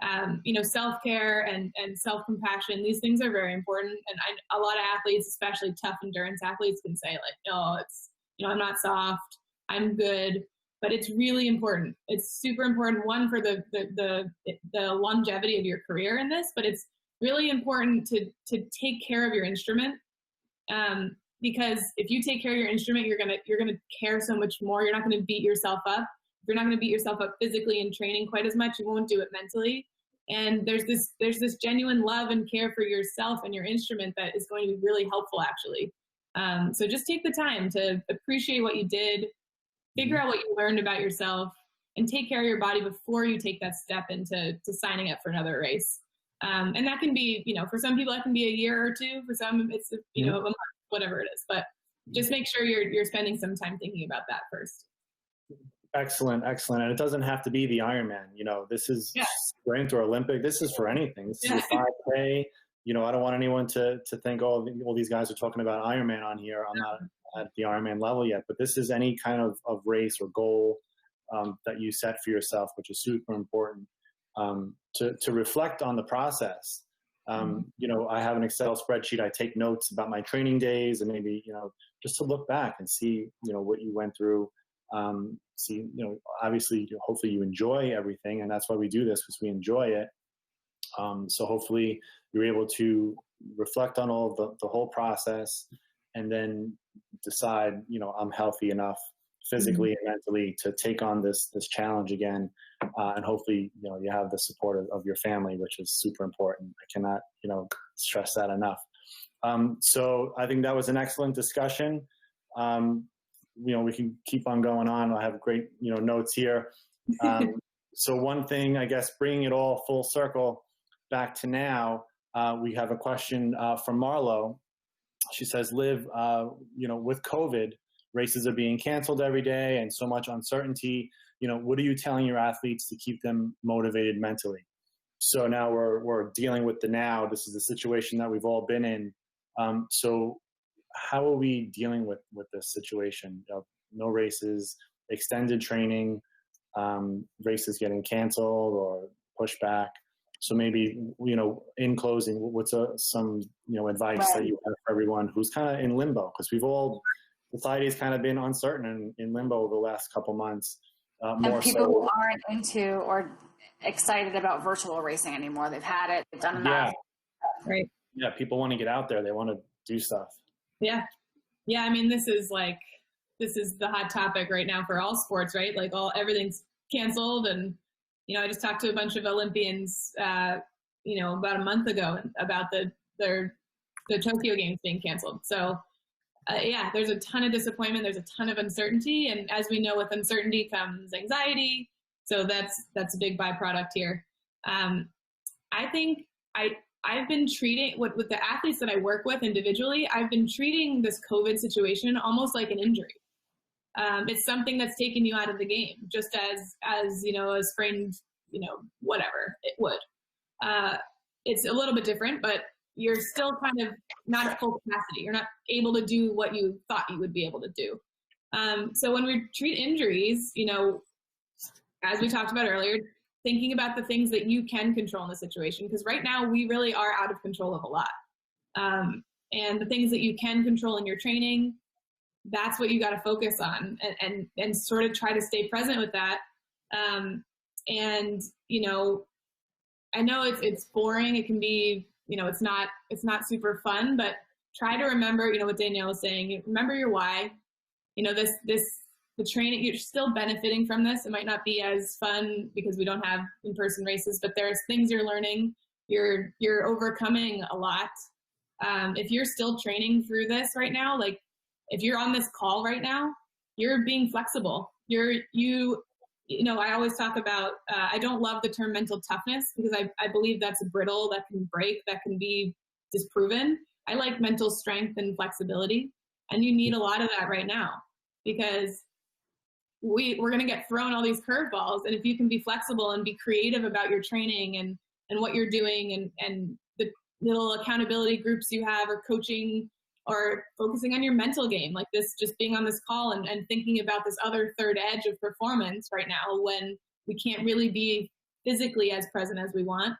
self-care and self-compassion, these things are very important. And a lot of athletes, especially tough endurance athletes, can say like, no, it's, I'm not soft, I'm good. But it's really important. It's super important, one, for the longevity of your career in this, but it's really important to take care of your instrument. Because if you take care of your instrument, you're gonna care so much more. You're not gonna beat yourself up. You're not gonna beat yourself up physically in training quite as much. You won't do it mentally. And there's this genuine love and care for yourself and your instrument that is going to be really helpful, actually. So just take the time to appreciate what you did, figure out what you learned about yourself, and take care of your body before you take that step into signing up for another race. And that can be, for some people that can be a year or two. For some, it's a month, whatever it is. But just make sure you're spending some time thinking about that first. Excellent. And it doesn't have to be the Ironman. This is sprint or Olympic. This is for anything. This is a 5K. I don't want anyone to think, oh, well, these guys are talking about Ironman on here. I'm not at the Ironman level yet, but this is any kind of race or goal that you set for yourself, which is super important, to reflect on the process. I have an Excel spreadsheet. I take notes about my training days and maybe, just to look back and see, what you went through. Obviously, hopefully you enjoy everything, and that's why we do this, because we enjoy it. So hopefully you're able to reflect on all of the whole process, and then decide, I'm healthy enough physically and mentally to take on this challenge again. And hopefully, you have the support of your family, which is super important. I cannot, stress that enough. So I think that was an excellent discussion. We can keep on going on. I have great, notes here. So one thing, I guess, bringing it all full circle back to now, we have a question from Marlo. She says, Liv, with COVID, races are being canceled every day and so much uncertainty. What are you telling your athletes to keep them motivated mentally? So now we're dealing with the now. This is the situation that we've all been in. So how are we dealing with this situation? No races, extended training, races getting canceled or pushed back. So maybe, in closing, what's some, advice that you have for everyone who's kind of in limbo? Because society has kind of been uncertain and in limbo over the last couple months. And people who aren't into or excited about virtual racing anymore. They've had it. They've done enough. Right. Yeah, people want to get out there. They want to do stuff. Yeah. I mean, this is the hot topic right now for all sports, right? Like everything's canceled. And, I just talked to a bunch of Olympians, about a month ago about the Tokyo Games being canceled. So, there's a ton of disappointment. There's a ton of uncertainty. And as we know, with uncertainty comes anxiety. So that's a big byproduct here. I think I've been treating, with the athletes that I work with individually, I've been treating this COVID situation almost like an injury. It's something that's taken you out of the game, just as a sprained, whatever it would. It's a little bit different, but you're still kind of not at full capacity. You're not able to do what you thought you would be able to do. So when we treat injuries, as we talked about earlier, thinking about the things that you can control in the situation, because right now we really are out of control of a lot. And the things that you can control in your training, that's what you got to focus on and sort of try to stay present with that. I know it's boring. It can be, it's not super fun, but try to remember, what Danielle was saying, remember your why. The training, you're still benefiting from this. It might not be as fun because we don't have in-person races, but there's things you're learning. You're overcoming a lot. If you're still training through this right now, like if you're on this call right now, you're being flexible. I always talk about, I don't love the term mental toughness because I believe that's brittle, that can break, that can be disproven. I like mental strength and flexibility. And you need a lot of that right now because we're going to get thrown all these curveballs. And if you can be flexible and be creative about your training and what you're doing and the little accountability groups you have or coaching or focusing on your mental game, like this, just being on this call and thinking about this other third edge of performance right now when we can't really be physically as present as we want.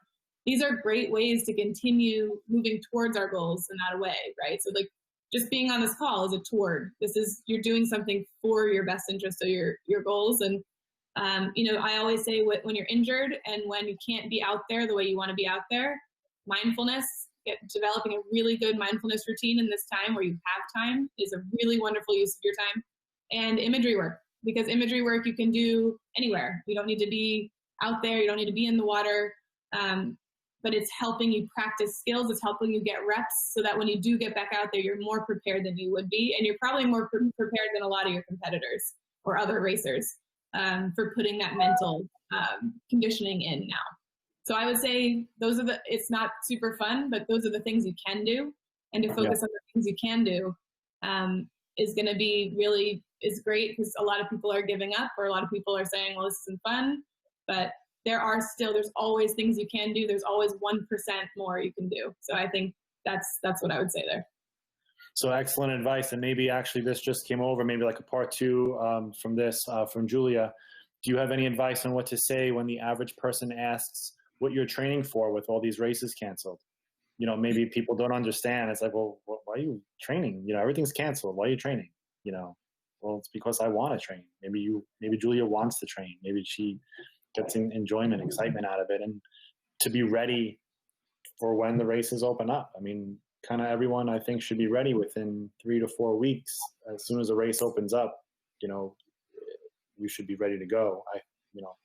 These are great ways to continue moving towards our goals in that way, right? So like just being on this call is a toward. You're doing something for your best interest of your goals. And I always say when you're injured and when you can't be out there the way you want to be out there, mindfulness, developing a really good mindfulness routine in this time where you have time is a really wonderful use of your time. And imagery work, because imagery work you can do anywhere. You don't need to be out there. You don't need to be in the water. But it's helping you practice skills. It's helping you get reps so that when you do get back out there, you're more prepared than you would be. And you're probably more prepared than a lot of your competitors or other racers for putting that mental conditioning in now. So I would say it's not super fun, but those are the things you can do. And to focus on the things you can do is going to be is great, because a lot of people are giving up, or a lot of people are saying, well, this isn't fun. But there's always things you can do. There's always 1% more you can do. So I think that's what I would say there. So excellent advice. And maybe actually this just came over, maybe like a part 2 from this, from Julia. Do you have any advice on what to say when the average person asks what you're training for with all these races canceled? Maybe people don't understand. It's like, well, why are you training? Everything's canceled. Why are you training? Well, it's because I want to train. Maybe Julia wants to train. Maybe she gets enjoyment, excitement out of it, and to be ready for when the races open up. I mean, kind of everyone I think should be ready within 3 to 4 weeks. As soon as the race opens up, we should be ready to go.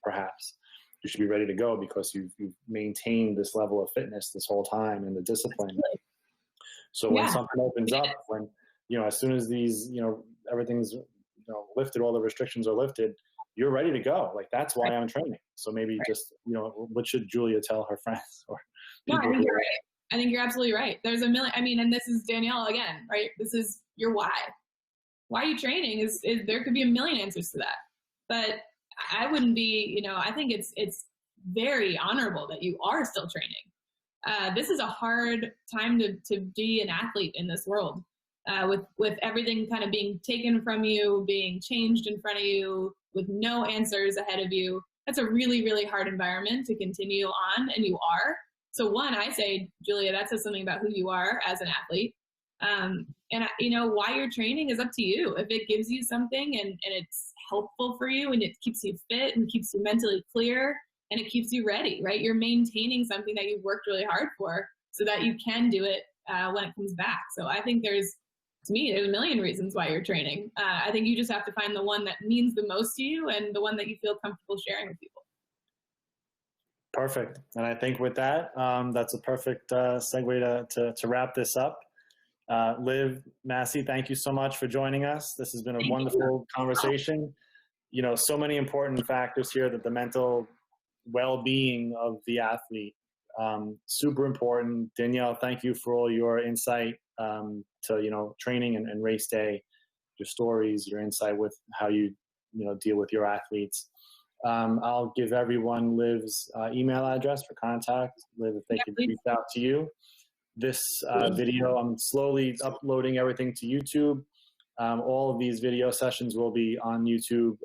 Perhaps you should be ready to go because you've maintained this level of fitness this whole time and the discipline. So when something opens up, when, as soon as these, everything's, lifted, all the restrictions are lifted, you're ready to go. Like, that's why I'm training. So maybe just, what should Julia tell her friends or people? No, I think you're right. I think you're absolutely right. There's a million, and this is Danielle again, right? This is your why. Why are you training is there could be a million answers to that. But I wouldn't be, I think it's very honorable that you are still training. This is a hard time to be an athlete in this world, with everything kind of being taken from you, being changed in front of you, with no answers ahead of you. That's a really, really hard environment to continue on, and you are. So one, I say, Julia, that says something about who you are as an athlete. And why you're training is up to you. If it gives you something and it's helpful for you and it keeps you fit and keeps you mentally clear and it keeps you ready, right? You're maintaining something that you've worked really hard for so that you can do it when it comes back. So I think there's a million reasons why you're training. I think you just have to find the one that means the most to you and the one that you feel comfortable sharing with people. Perfect. And I think with that, that's a perfect segue to wrap this up. Liv Massey, thank you so much for joining us. This has been a wonderful conversation. So many important factors here, that the mental well-being of the athlete, super important. Danielle, thank you for all your insight to, training and race day, your stories, your insight with how you, deal with your athletes. I'll give everyone Liv's email address for contact. Liv, if they could reach out to you. This video, I'm slowly uploading everything to YouTube. All of these video sessions will be on YouTube.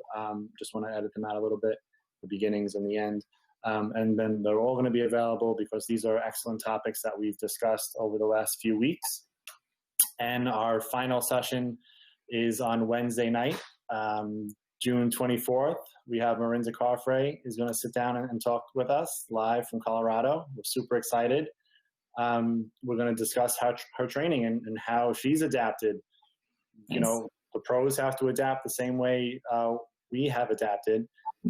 Just want to edit them out a little bit, the beginnings and the end. And then they're all going to be available because these are excellent topics that we've discussed over the last few weeks. And our final session is on Wednesday night, June 24th. We have Mirinda Carfrae is going to sit down and talk with us live from Colorado. We're super excited. We're going to discuss her training and how she's adapted. Nice. The pros have to adapt the same way we have adapted.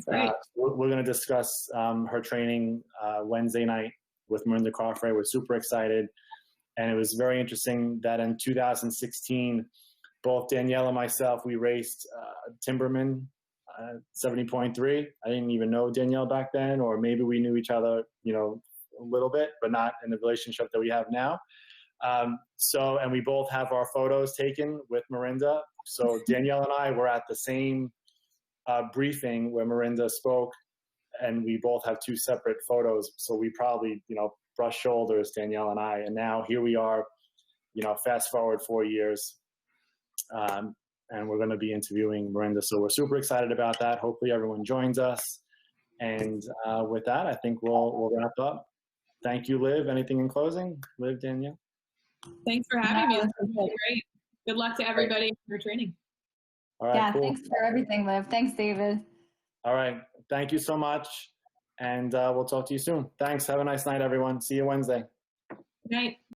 Right. We're going to discuss her training Wednesday night with Mirinda Carfrae. We're super excited. And it was very interesting that in 2016, both Danielle and myself, we raced Timberman 70.3. I didn't even know Danielle back then, or maybe we knew each other, a little bit, but not in the relationship that we have now. And we both have our photos taken with Mirinda. So Danielle and I were at the same briefing where Mirinda spoke, and we both have 2 separate photos. So we probably, brushed shoulders, Danielle and I, and now here we are, fast forward 4 years. And we're going to be interviewing Mirinda. So we're super excited about that. Hopefully everyone joins us. And with that, I think we'll wrap up. Thank you, Liv. Anything in closing? Liv, Danielle? Thanks for having me. This was really great. Good luck to everybody for training. All right, Yeah, cool. thanks for everything, Liv. Thanks, David. All right. Thank you so much. And we'll talk to you soon. Thanks. Have a nice night, everyone. See you Wednesday. Good night.